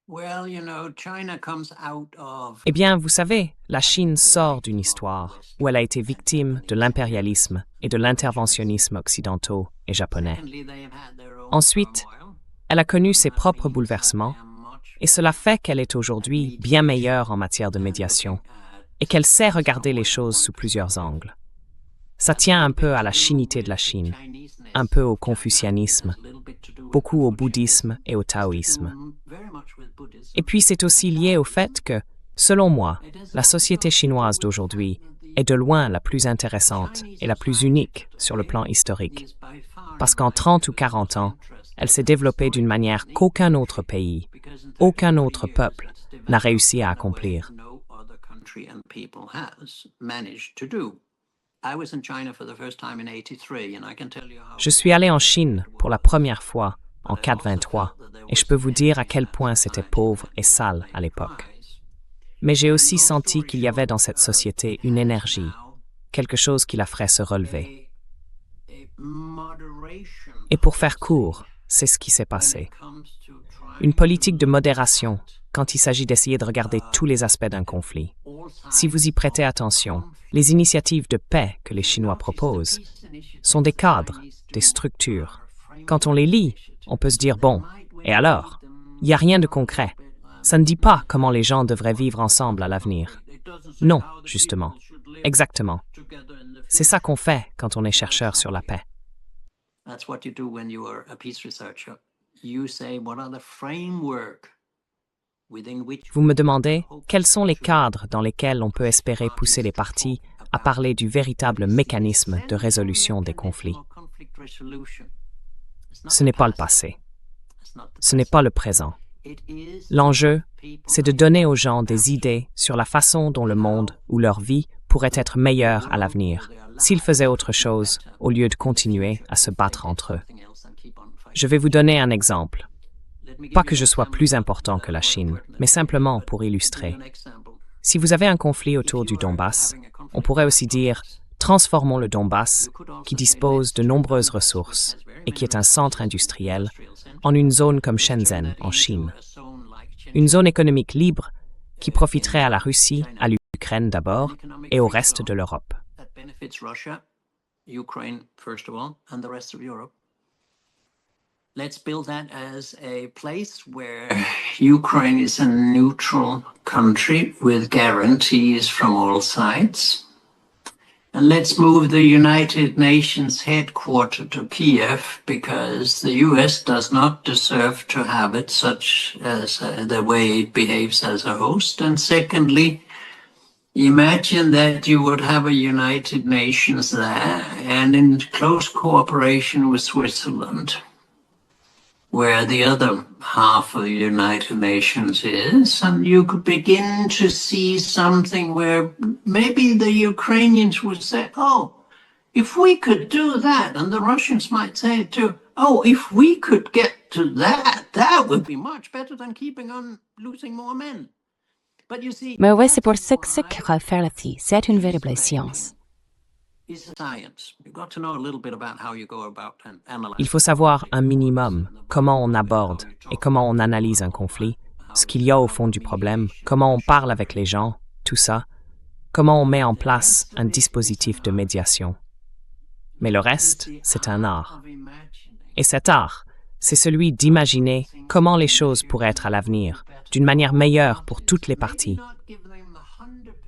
Well, you know, China comes out of... Eh bien, vous savez, la Chine sort d'une histoire où elle a été victime de l'impérialisme et de l'interventionnisme occidentaux et japonais. Ensuite, elle a connu ses propres bouleversements, et cela fait qu'elle est aujourd'hui bien meilleure en matière de médiation et qu'elle sait regarder les choses sous plusieurs angles. Ça tient un peu à la chinité de la Chine, un peu au confucianisme, beaucoup au bouddhisme et au taoïsme. Et puis c'est aussi lié au fait que, selon moi, la société chinoise d'aujourd'hui est de loin la plus intéressante et la plus unique sur le plan historique, parce qu'en 30 ou 40 ans, elle s'est développée d'une manière qu'aucun autre pays, aucun autre peuple n'a réussi à accomplir. Je suis allé en Chine pour la première fois en 423 et je peux vous dire à quel point c'était pauvre et sale à l'époque. Mais j'ai aussi senti qu'il y avait dans cette société une énergie, quelque chose qui la ferait se relever. Et pour faire court, c'est ce qui s'est passé. Une politique de modération quand il s'agit d'essayer de regarder tous les aspects d'un conflit. Si vous y prêtez attention, les initiatives de paix que les Chinois proposent sont des cadres, des structures. Quand on les lit, on peut se dire, bon, et alors? Il n'y a rien de concret. Ça ne dit pas comment les gens devraient vivre ensemble à l'avenir. Non, justement. Exactement. C'est ça qu'on fait quand on est chercheur sur la paix. That's what you do when you are a peace researcher. You say what are the framework within which... Vous me demandez quels sont les cadres dans lesquels on peut espérer pousser les parties à parler du véritable mécanisme de résolution des conflits. Ce n'est pas le passé. Ce n'est pas le présent. L'enjeu, c'est de donner aux gens des idées sur la façon dont le monde ou leur vie pourrait être meilleur à l'avenir, s'ils faisaient autre chose au lieu de continuer à se battre entre eux. Je vais vous donner un exemple. Pas que je sois plus important que la Chine, mais simplement pour illustrer. Si vous avez un conflit autour du Donbass, on pourrait aussi dire « transformons le Donbass, qui dispose de nombreuses ressources et qui est un centre industriel, en une zone comme Shenzhen, en Chine. Une zone économique libre qui profiterait à la Russie, à l'Ukraine d'abord, et au reste de l'Europe. » Let's build that as a place where Ukraine is a neutral country with guarantees from all sides. And let's move the United Nations headquarters to Kiev because the US does not deserve to have it such as the way it behaves as a host. And secondly, imagine that you would have a United Nations there and in close cooperation with Switzerland, where the other half of the United Nations is, and you could begin to see something where maybe the Ukrainians would say, oh, if we could do that, and the Russians might say it too, oh, if we could get to that, that would be much better than keeping on losing more men. But you see, Mais ouais, c'est pour ça que faire la fille, c'est une véritable science. Il faut savoir un minimum comment on aborde et comment on analyse un conflit, ce qu'il y a au fond du problème, comment on parle avec les gens, tout ça, comment on met en place un dispositif de médiation. Mais le reste, c'est un art. Et cet art, c'est celui d'imaginer comment les choses pourraient être à l'avenir, d'une manière meilleure pour toutes les parties.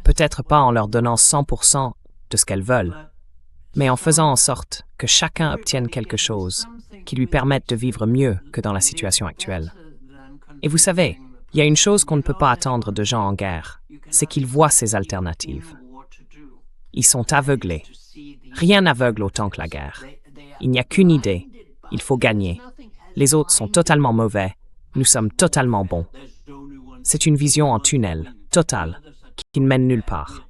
Peut-être pas en leur donnant 100% de ce qu'elles veulent, mais en faisant en sorte que chacun obtienne quelque chose qui lui permette de vivre mieux que dans la situation actuelle. Et vous savez, il y a une chose qu'on ne peut pas attendre de gens en guerre, c'est qu'ils voient ces alternatives. Ils sont aveuglés. Rien n'aveugle autant que la guerre. Il n'y a qu'une idée, il faut gagner. Les autres sont totalement mauvais, nous sommes totalement bons. C'est une vision en tunnel, totale, qui ne mène nulle part.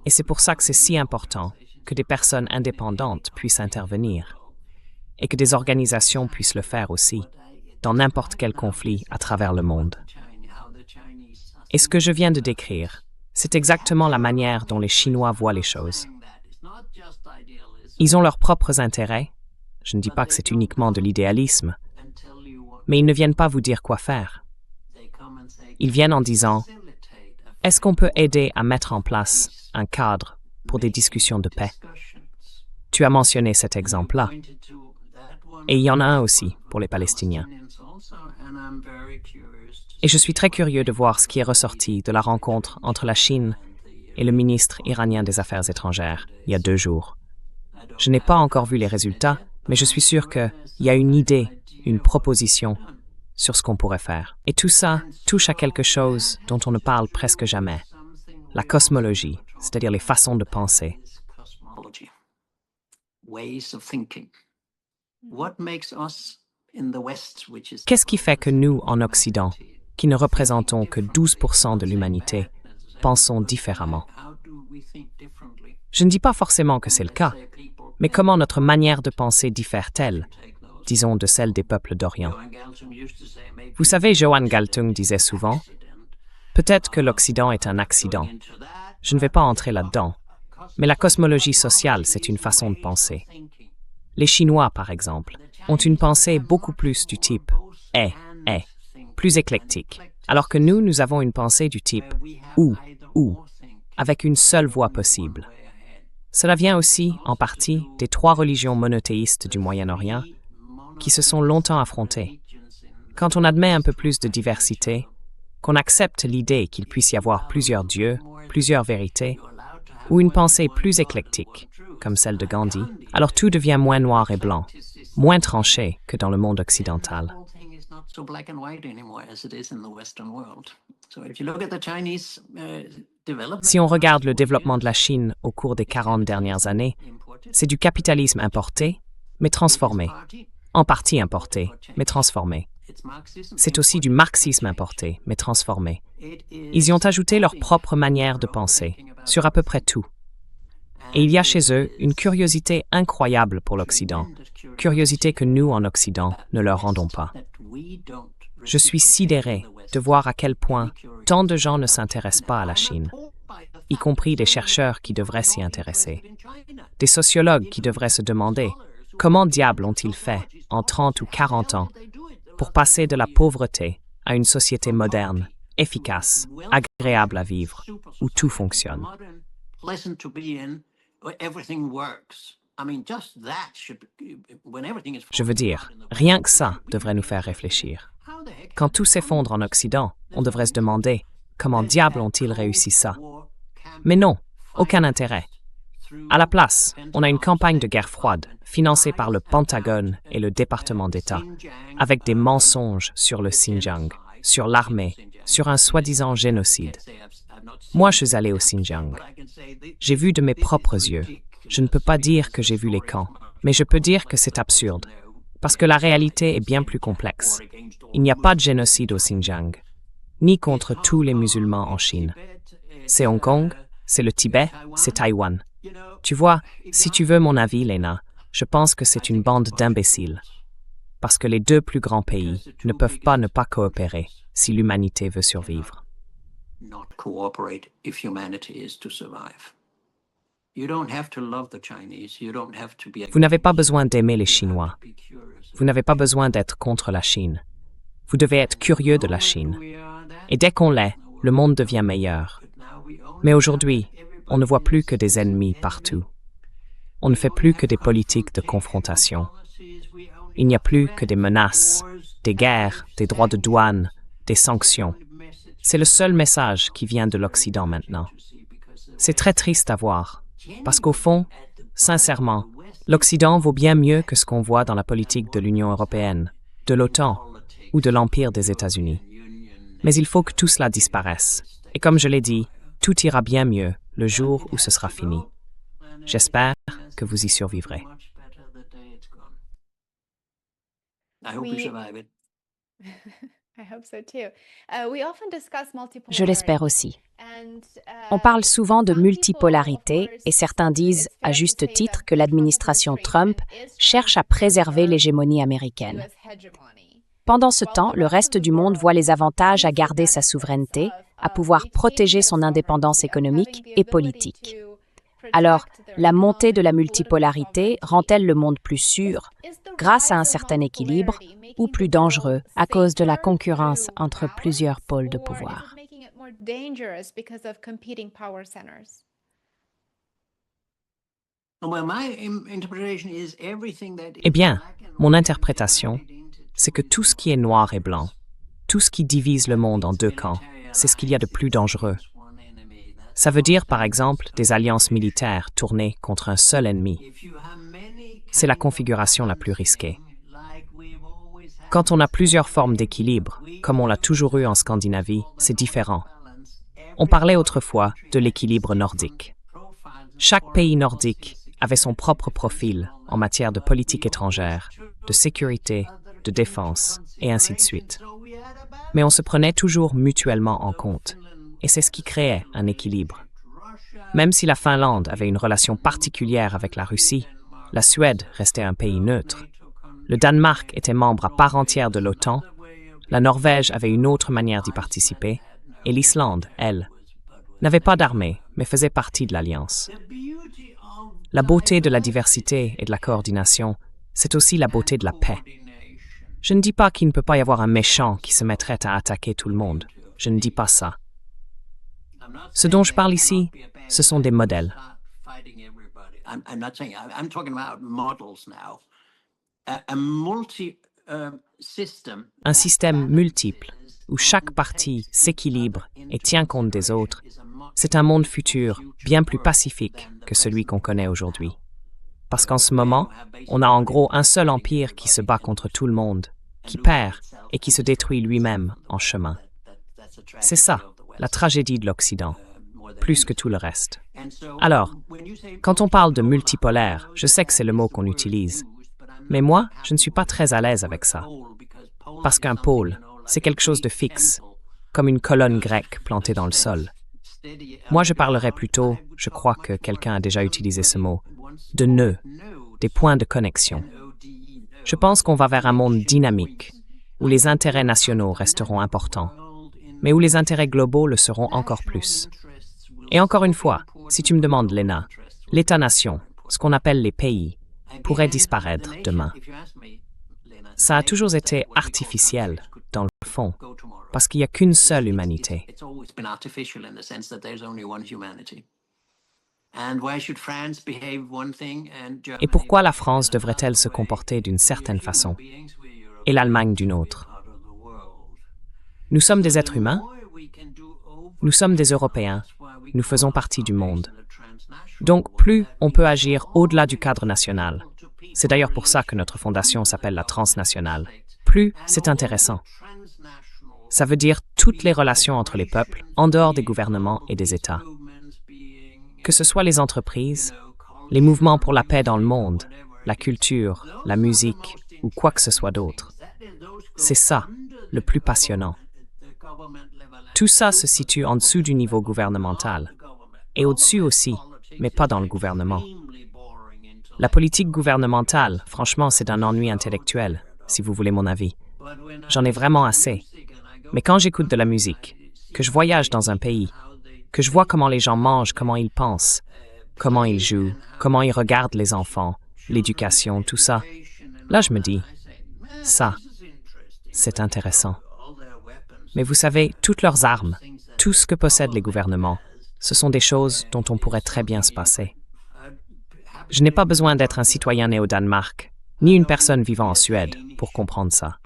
Et c'est pour ça que c'est si important que des personnes indépendantes puissent intervenir et que des organisations puissent le faire aussi, dans n'importe quel conflit à travers le monde. Et ce que je viens de décrire, c'est exactement la manière dont les Chinois voient les choses. Ils ont leurs propres intérêts. Je ne dis pas que c'est uniquement de l'idéalisme, mais ils ne viennent pas vous dire quoi faire. Ils viennent en disant « Est-ce qu'on peut aider à mettre en place un cadre pour des discussions de paix ?» Tu as mentionné cet exemple-là. Et il y en a un aussi pour les Palestiniens. Et je suis très curieux de voir ce qui est ressorti de la rencontre entre la Chine et le ministre iranien des Affaires étrangères il y a 2 jours. Je n'ai pas encore vu les résultats, mais je suis sûr qu'il y a une idée, une proposition sur ce qu'on pourrait faire. Et tout ça touche à quelque chose dont on ne parle presque jamais. La cosmologie, c'est-à-dire les façons de penser. Qu'est-ce qui fait que nous, en Occident, qui ne représentons que 12% de l'humanité, pensons différemment? Je ne dis pas forcément que c'est le cas, mais comment notre manière de penser diffère-t-elle, disons, de celle des peuples d'Orient? Vous savez, Johann Galtung disait souvent « Peut-être que l'Occident est un accident. Je ne vais pas entrer là-dedans, mais la cosmologie sociale, c'est une façon de penser. Les Chinois, par exemple, ont une pensée beaucoup plus du type « est », plus éclectique, alors que nous avons une pensée du type « ou », avec une seule voie possible. Cela vient aussi, en partie, des 3 religions monothéistes du Moyen-Orient qui se sont longtemps affrontées. Quand on admet un peu plus de diversité, qu'on accepte l'idée qu'il puisse y avoir plusieurs dieux, plusieurs vérités, ou une pensée plus éclectique, comme celle de Gandhi, alors tout devient moins noir et blanc, moins tranché que dans le monde occidental. Si on regarde le développement de la Chine au cours des 40 dernières années, c'est du capitalisme importé, mais transformé. En partie importé, mais transformé. C'est aussi du marxisme importé, mais transformé. Ils y ont ajouté leur propre manière de penser, sur à peu près tout. Et il y a chez eux une curiosité incroyable pour l'Occident, curiosité que nous, en Occident, ne leur rendons pas. Je suis sidéré de voir à quel point tant de gens ne s'intéressent pas à la Chine, y compris des chercheurs qui devraient s'y intéresser, des sociologues qui devraient se demander comment diable ont-ils fait, en 30 ou 40 ans, pour passer de la pauvreté à une société moderne, efficace, agréable à vivre, où tout fonctionne. pleasant to be in, where everything works. I mean, just that should, when everything is Je veux falling dire, apart in the rien world, que ça devrait nous faire réfléchir. how the heck Quand tout s'effondre en Occident, on devrait se demander comment diable ont-ils réussi ça? Mais non, aucun intérêt. À la place, on a une campagne de guerre froide financée par le Pentagone et le département d'État, avec des mensonges sur le Xinjiang, sur l'armée, sur un soi-disant génocide. Moi, je suis allé au Xinjiang. J'ai vu de mes propres yeux. Je ne peux pas dire que j'ai vu les camps, mais je peux dire que c'est absurde, parce que la réalité est bien plus complexe. Il n'y a pas de génocide au Xinjiang, ni contre tous les musulmans en Chine. C'est Hong Kong, c'est le Tibet, c'est Taïwan. Tu vois, si tu veux mon avis, Lena, je pense que c'est une bande d'imbéciles. Parce que les deux plus grands pays ne peuvent pas ne pas coopérer si l'humanité veut survivre. not cooperate if humanity is to survive. You don't have to love the Chinese. You don't have to be. Vous n'avez pas besoin d'aimer les Chinois. Vous n'avez pas besoin d'être contre la Chine. Vous devez être curieux de la Chine. Et dès qu'on l'est, le monde devient meilleur. Mais aujourd'hui, on ne voit plus que des ennemis partout. On ne fait plus que des politiques de confrontation. Il n'y a plus que des menaces, des guerres, des droits de douane, des sanctions. C'est le seul message qui vient de l'Occident maintenant. C'est très triste à voir, parce qu'au fond, sincèrement, l'Occident vaut bien mieux que ce qu'on voit dans la politique de l'Union européenne, de l'OTAN ou de l'Empire des États-Unis. Mais il faut que tout cela disparaisse. Et comme je l'ai dit, tout ira bien mieux le jour où ce sera fini. J'espère que vous y survivrez. I hope you survive it. I hope so too. We often discuss Je l'espère aussi. And, On parle souvent de some people, multipolarité of course, et certains disent, it's à fair to juste say titre, that que the l'administration Trump administration is cherche à trying to préserver preserve l'hégémonie américaine. US hegemony. Pendant ce temps, le reste du monde voit les avantages à garder sa souveraineté, à pouvoir protéger son indépendance économique et politique. Alors, la montée de la multipolarité rend-elle le monde plus sûr, grâce à un certain équilibre, ou plus dangereux à cause de la concurrence entre plusieurs pôles de pouvoir? Well, my interpretation is everything that is Eh bien, black and mon white interprétation, is divided into c'est que tout ce qui est noir et blanc, tout ce qui divise le monde en deux camps, c'est ce qu'il y a de plus dangereux. one enemy. Ça veut dire, par exemple, des alliances militaires tournées contre un seul ennemi. If you have many C'est la kinds of configuration la plus risquée. like we've always had Quand on a plusieurs formes d'équilibre, comme on l'a toujours eu en Scandinavie, c'est différent. balance, On parlait autrefois de l'équilibre nordique. Chaque pays nordique avait son propre profil en matière de politique étrangère, de sécurité, de défense, et ainsi de suite. Mais on se prenait toujours mutuellement en compte, et c'est ce qui créait un équilibre. Même si la Finlande avait une relation particulière avec la Russie, la Suède restait un pays neutre. Le Danemark était membre à part entière de l'OTAN, la Norvège avait une autre manière d'y participer, et l'Islande, elle, n'avait pas d'armée, mais faisait partie de l'Alliance. La beauté de la diversité et de la coordination, c'est aussi la beauté de la paix. Je ne dis pas qu'il ne peut pas y avoir un méchant qui se mettrait à attaquer tout le monde. Je ne dis pas ça. Ce dont je parle ici, ce sont des modèles. I'm not saying, I'm talking about models now. A multi system. Un système multiple, où chaque partie s'équilibre et tient compte des autres, c'est un monde futur bien plus pacifique que celui qu'on connaît aujourd'hui. Parce qu'en ce moment, on a en gros un seul empire qui se bat contre tout le monde, qui perd et qui se détruit lui-même en chemin. C'est ça, la tragédie de l'Occident, plus que tout le reste. Alors, quand on parle de multipolaire, je sais que c'est le mot qu'on utilise, mais moi, je ne suis pas très à l'aise avec ça. Parce qu'un pôle, c'est quelque chose de fixe, comme une colonne grecque plantée dans le sol. Moi, je parlerais plutôt, je crois que quelqu'un a déjà utilisé ce mot, de nœuds, des points de connexion. Je pense qu'on va vers un monde dynamique, où les intérêts nationaux resteront importants, mais où les intérêts globaux le seront encore plus. Et encore une fois, si tu me demandes, Lena, l'État-nation, ce qu'on appelle les pays, pourrait disparaître demain. Ça a toujours été artificiel, dans le fond, parce qu'il n'y a qu'une seule humanité. It's always been artificial in the sense that there's only one humanity. Et pourquoi la France devrait-elle se comporter d'une certaine façon et l'Allemagne d'une autre? Nous sommes des êtres humains, nous sommes des Européens, nous faisons partie du monde. Donc plus on peut agir au-delà du cadre national. C'est d'ailleurs pour ça que notre fondation s'appelle la transnationale. Plus c'est intéressant. Ça veut dire toutes les relations entre les peuples, en dehors des gouvernements et des États. Que ce soit les entreprises, les mouvements pour la paix dans le monde, la culture, la musique ou quoi que ce soit d'autre. C'est ça, le plus passionnant. Tout ça se situe en dessous du niveau gouvernemental, et au-dessus aussi, mais pas dans le gouvernement. La politique gouvernementale, franchement, c'est un ennui intellectuel, si vous voulez mon avis. J'en ai vraiment assez. Mais quand j'écoute de la musique, que je voyage dans un pays, que je vois comment les gens mangent, comment ils pensent, comment ils jouent, comment ils regardent les enfants, l'éducation, tout ça, là je me dis, ça, c'est intéressant. Mais vous savez, toutes leurs armes, tout ce que possèdent les gouvernements, ce sont des choses dont on pourrait très bien se passer. Je n'ai pas besoin d'être un citoyen né au Danemark, ni une personne vivant en Suède, pour comprendre ça.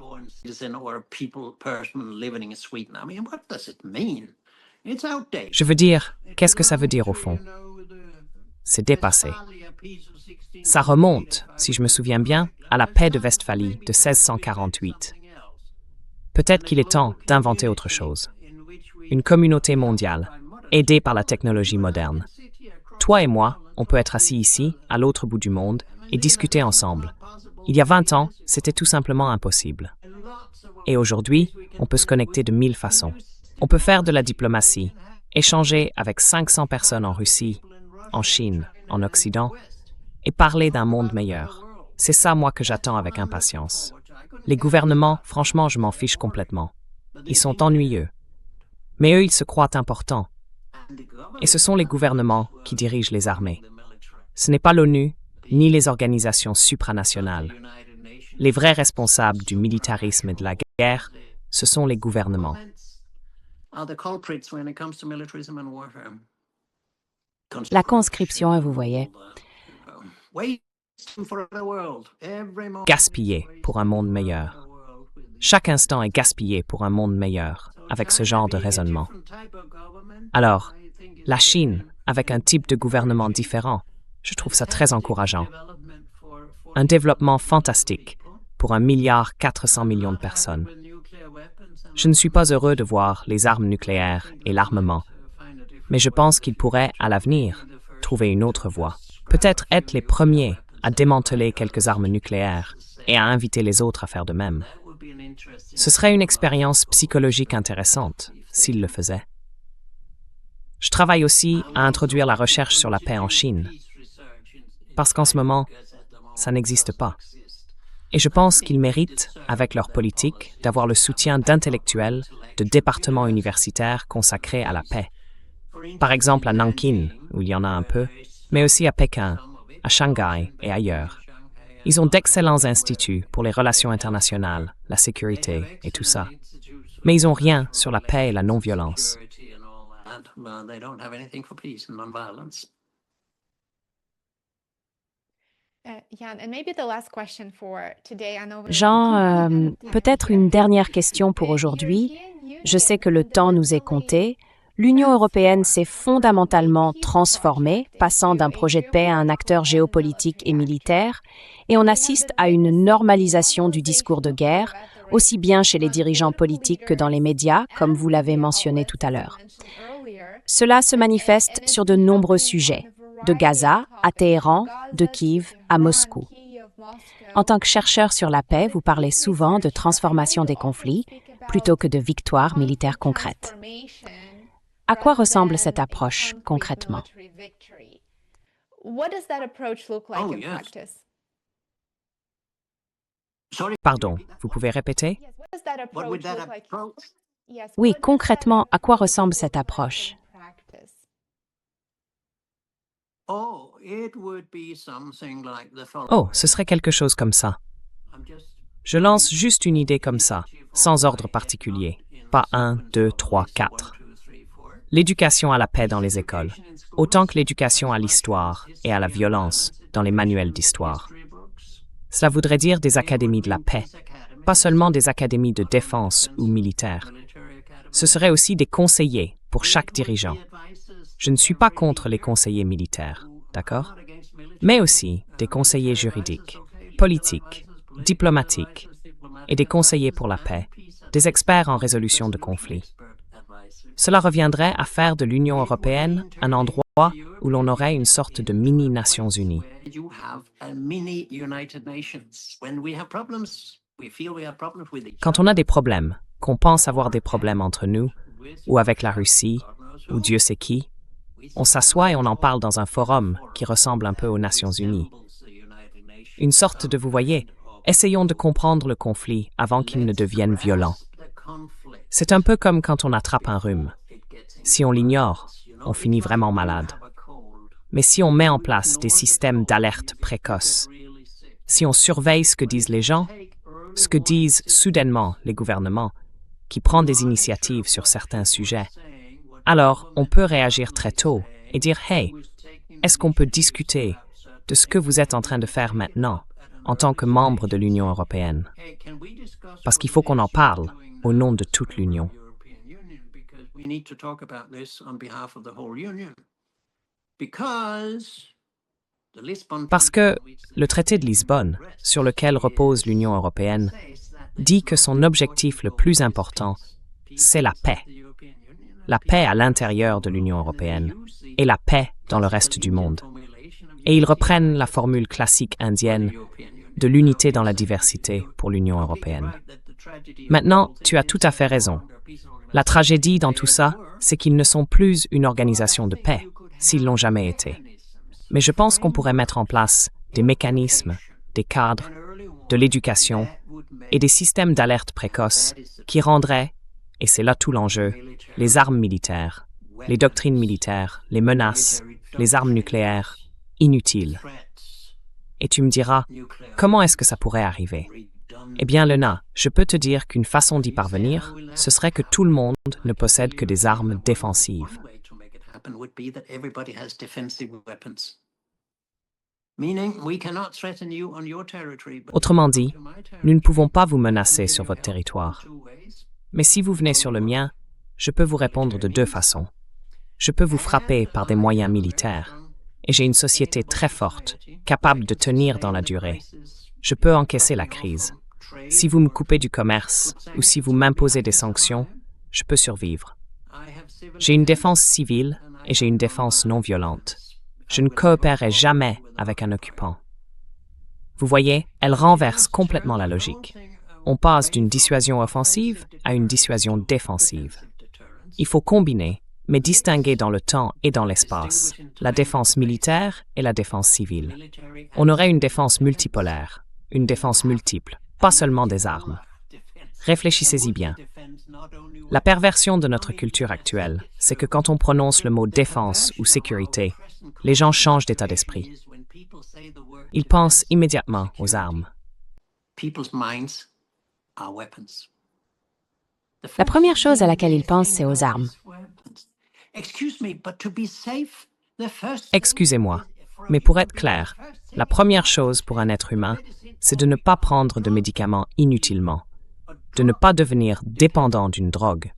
Je veux dire, qu'est-ce que ça veut dire au fond? C'est dépassé. Ça remonte, si je me souviens bien, à la paix de Westphalie de 1648. Peut-être qu'il est temps d'inventer autre chose. Une communauté mondiale, aidée par la technologie moderne. Toi et moi, on peut être assis ici, à l'autre bout du monde, et discuter ensemble. Il y a 20 ans, c'était tout simplement impossible. Et aujourd'hui, on peut se connecter de 1000 façons. On peut faire de la diplomatie, échanger avec 500 personnes en Russie, en Chine, en Occident, et parler d'un monde meilleur. C'est ça, moi, que j'attends avec impatience. Les gouvernements, franchement, je m'en fiche complètement. Ils sont ennuyeux. Mais eux, ils se croient importants. Et ce sont les gouvernements qui dirigent les armées. Ce n'est pas l'ONU, ni les organisations supranationales. Les vrais responsables du militarisme et de la guerre, ce sont les gouvernements. La conscription, vous voyez. Gaspiller pour un monde meilleur. Chaque instant est gaspillé pour un monde meilleur, avec ce genre de raisonnement. Alors, la Chine, avec un type de gouvernement différent, je trouve ça très encourageant. Un développement fantastique pour 1,4 milliard de personnes. Je ne suis pas heureux de voir les armes nucléaires et l'armement, mais je pense qu'ils pourraient, à l'avenir, trouver une autre voie. Peut-être être les premiers à démanteler quelques armes nucléaires et à inviter les autres à faire de même. Ce serait une expérience psychologique intéressante s'ils le faisaient. Je travaille aussi à introduire la recherche sur la paix en Chine, parce qu'en ce moment, ça n'existe pas. Et je pense qu'ils méritent, avec leur politique, d'avoir le soutien d'intellectuels, de départements universitaires consacrés à la paix. Par exemple à Nankin, où il y en a un peu, mais aussi à Pékin, à Shanghai et ailleurs. Ils ont d'excellents instituts pour les relations internationales, la sécurité et tout ça. Mais ils n'ont rien sur la paix et la non-violence. Jean, peut-être une dernière question pour aujourd'hui. Je sais que le temps nous est compté. L'Union européenne s'est fondamentalement transformée, passant d'un projet de paix à un acteur géopolitique et militaire, et on assiste à une normalisation du discours de guerre, aussi bien chez les dirigeants politiques que dans les médias, comme vous l'avez mentionné tout à l'heure. Cela se manifeste sur de nombreux sujets, de Gaza à Téhéran, de Kiev à Moscou. En tant que chercheur sur la paix, vous parlez souvent de transformation des conflits plutôt que de victoires militaires concrètes. À quoi ressemble cette approche concrètement? Pardon, vous pouvez répéter? Oui, concrètement, à quoi ressemble cette approche? Oh, ce serait quelque chose comme ça. Je lance juste une idée comme ça, sans ordre particulier. Pas 1, 2, 3, 4. l'éducation à la paix dans les écoles, autant que l'éducation à l'histoire et à la violence dans les manuels d'histoire. Cela voudrait dire des académies de la paix, pas seulement des académies de défense ou militaires. Ce serait aussi des conseillers pour chaque dirigeant. Je ne suis pas contre les conseillers militaires, d'accord? Mais aussi des conseillers juridiques, politiques, diplomatiques et des conseillers pour la paix, des experts en résolution de conflits. Cela reviendrait à faire de l'Union européenne un endroit où l'on aurait une sorte de mini-Nations Unies. Quand on a des problèmes, qu'on pense avoir des problèmes entre nous, ou avec la Russie, ou Dieu sait qui, on s'assoit et on en parle dans un forum qui ressemble un peu aux Nations Unies. Une sorte de, vous voyez, essayons de comprendre le conflit avant qu'il ne devienne violent. C'est un peu comme quand on attrape un rhume. Si on l'ignore, on finit vraiment malade. Mais si on met en place des systèmes d'alerte précoce, si on surveille ce que disent les gens, ce que disent soudainement les gouvernements, qui prennent des initiatives sur certains sujets, alors on peut réagir très tôt et dire « Hey, est-ce qu'on peut discuter de ce que vous êtes en train de faire maintenant en tant que membre de l'Union européenne? Parce qu'il faut qu'on en parle au nom de toute l'Union. » Parce que le traité de Lisbonne, sur lequel repose l'Union européenne, dit que son objectif le plus important, c'est la paix. La paix à l'intérieur de l'Union européenne et la paix dans le reste du monde. Et ils reprennent la formule classique indienne de l'unité dans la diversité pour l'Union européenne. Maintenant, tu as tout à fait raison. La tragédie dans tout ça, c'est qu'ils ne sont plus une organisation de paix, s'ils l'ont jamais été. Mais je pense qu'on pourrait mettre en place des mécanismes, des cadres, de l'éducation et des systèmes d'alerte précoce qui rendraient, et c'est là tout l'enjeu, les armes militaires, les doctrines militaires, les menaces, les armes nucléaires, inutiles. Et tu me diras, comment est-ce que ça pourrait arriver? Eh bien, Lena, je peux te dire qu'une façon d'y parvenir, ce serait que tout le monde ne possède que des armes défensives. Autrement dit, nous ne pouvons pas vous menacer sur votre territoire. Mais si vous venez sur le mien, je peux vous répondre de deux façons. Je peux vous frapper par des moyens militaires, et j'ai une société très forte, capable de tenir dans la durée. Je peux encaisser la crise. Si vous me coupez du commerce, ou si vous m'imposez des sanctions, je peux survivre. J'ai une défense civile et j'ai une défense non violente. Je ne coopérerai jamais avec un occupant. Vous voyez, elle renverse complètement la logique. On passe d'une dissuasion offensive à une dissuasion défensive. Il faut combiner, mais distinguer dans le temps et dans l'espace, la défense militaire et la défense civile. On aurait une défense multipolaire, une défense multiple, pas seulement des armes. Réfléchissez-y bien. La perversion de notre culture actuelle, c'est que quand on prononce le mot défense ou sécurité, les gens changent d'état d'esprit. Ils pensent immédiatement aux armes. La première chose à laquelle ils pensent, c'est aux armes. Excusez-moi, mais pour être clair, la première chose pour un être humain, c'est de ne pas prendre de médicaments inutilement, de ne pas devenir dépendant d'une drogue.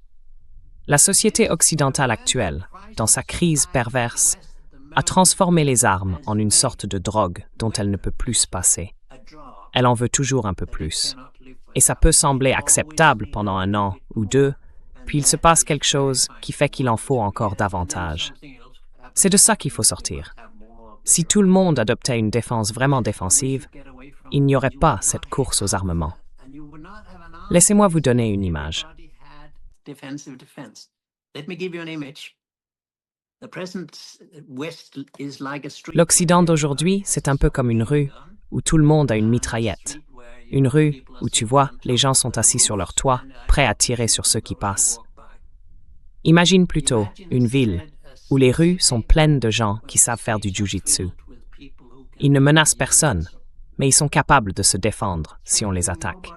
La société occidentale actuelle, dans sa crise perverse, a transformé les armes en une sorte de drogue dont elle ne peut plus se passer. Elle en veut toujours un peu plus. Et ça peut sembler acceptable pendant 1 an ou 2, puis il se passe quelque chose qui fait qu'il en faut encore davantage. C'est de ça qu'il faut sortir. Si tout le monde adoptait une défense vraiment défensive, il n'y aurait pas cette course aux armements. Laissez-moi vous donner une image. L'Occident d'aujourd'hui, c'est un peu comme une rue où tout le monde a une mitraillette. Une rue où, tu vois, les gens sont assis sur leur toit, prêts à tirer sur ceux qui passent. Imagine plutôt une ville où les rues sont pleines de gens qui savent faire du jiu-jitsu. Ils ne menacent personne, mais ils sont capables de se défendre si on les attaque.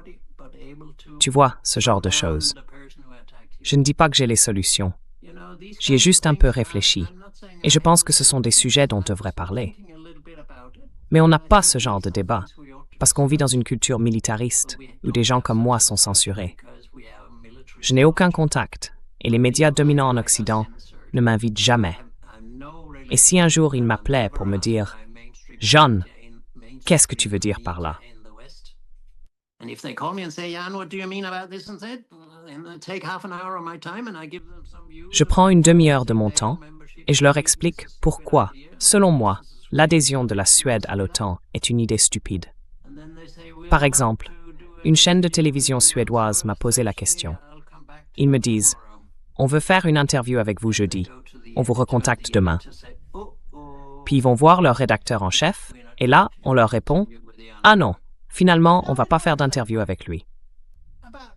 Tu vois, ce genre de choses. Je ne dis pas que j'ai les solutions, J'y ai juste un peu réfléchi, et je pense que ce sont des sujets dont on devrait parler. Mais on n'a pas ce genre de débat, parce qu'on vit dans une culture militariste, où des gens comme moi sont censurés. Je n'ai aucun contact, et les médias dominants en Occident ne m'invitent jamais. Et si un jour ils m'appelaient pour me dire « John, qu'est-ce que tu veux dire par là ?» Je prends une demi-heure de mon temps et je leur explique pourquoi, selon moi, l'adhésion de la Suède à l'OTAN est une idée stupide. Par exemple, une chaîne de télévision suédoise m'a posé la question. Ils me disent « On veut faire une interview avec vous jeudi. On vous recontacte demain. » Puis ils vont voir leur rédacteur en chef et là, on leur répond « Ah non, finalement, on ne va pas faire d'interview avec lui. »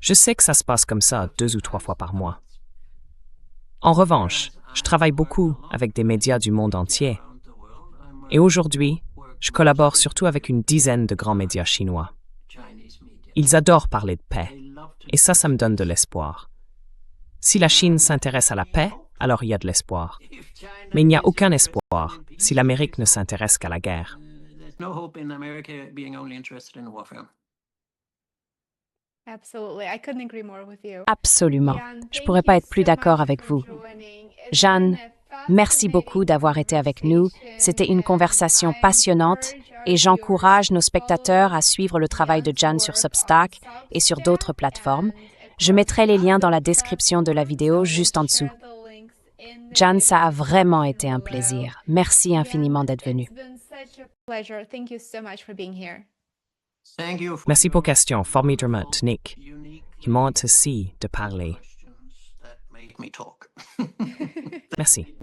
Je sais que ça se passe comme ça 2 ou 3 fois par mois. En revanche, je travaille beaucoup avec des médias du monde entier. Et aujourd'hui, je collabore surtout avec une dizaine de grands médias chinois. Ils adorent parler de paix, et ça me donne de l'espoir. Si la Chine s'intéresse à la paix, alors il y a de l'espoir. Mais il n'y a aucun espoir si l'Amérique ne s'intéresse qu'à la guerre. Absolument. Je ne pourrais pas être plus d'accord avec vous. Jeanne, merci beaucoup d'avoir été avec nous. C'était une conversation passionnante et j'encourage nos spectateurs à suivre le travail de Jeanne sur Substack et sur d'autres plateformes. Je mettrai les liens dans la description de la vidéo juste en dessous. Jeanne, ça a vraiment été un plaisir. Merci infiniment d'être venue. Merci pour question formidablement technique qui m'ont aussi de parler. Merci.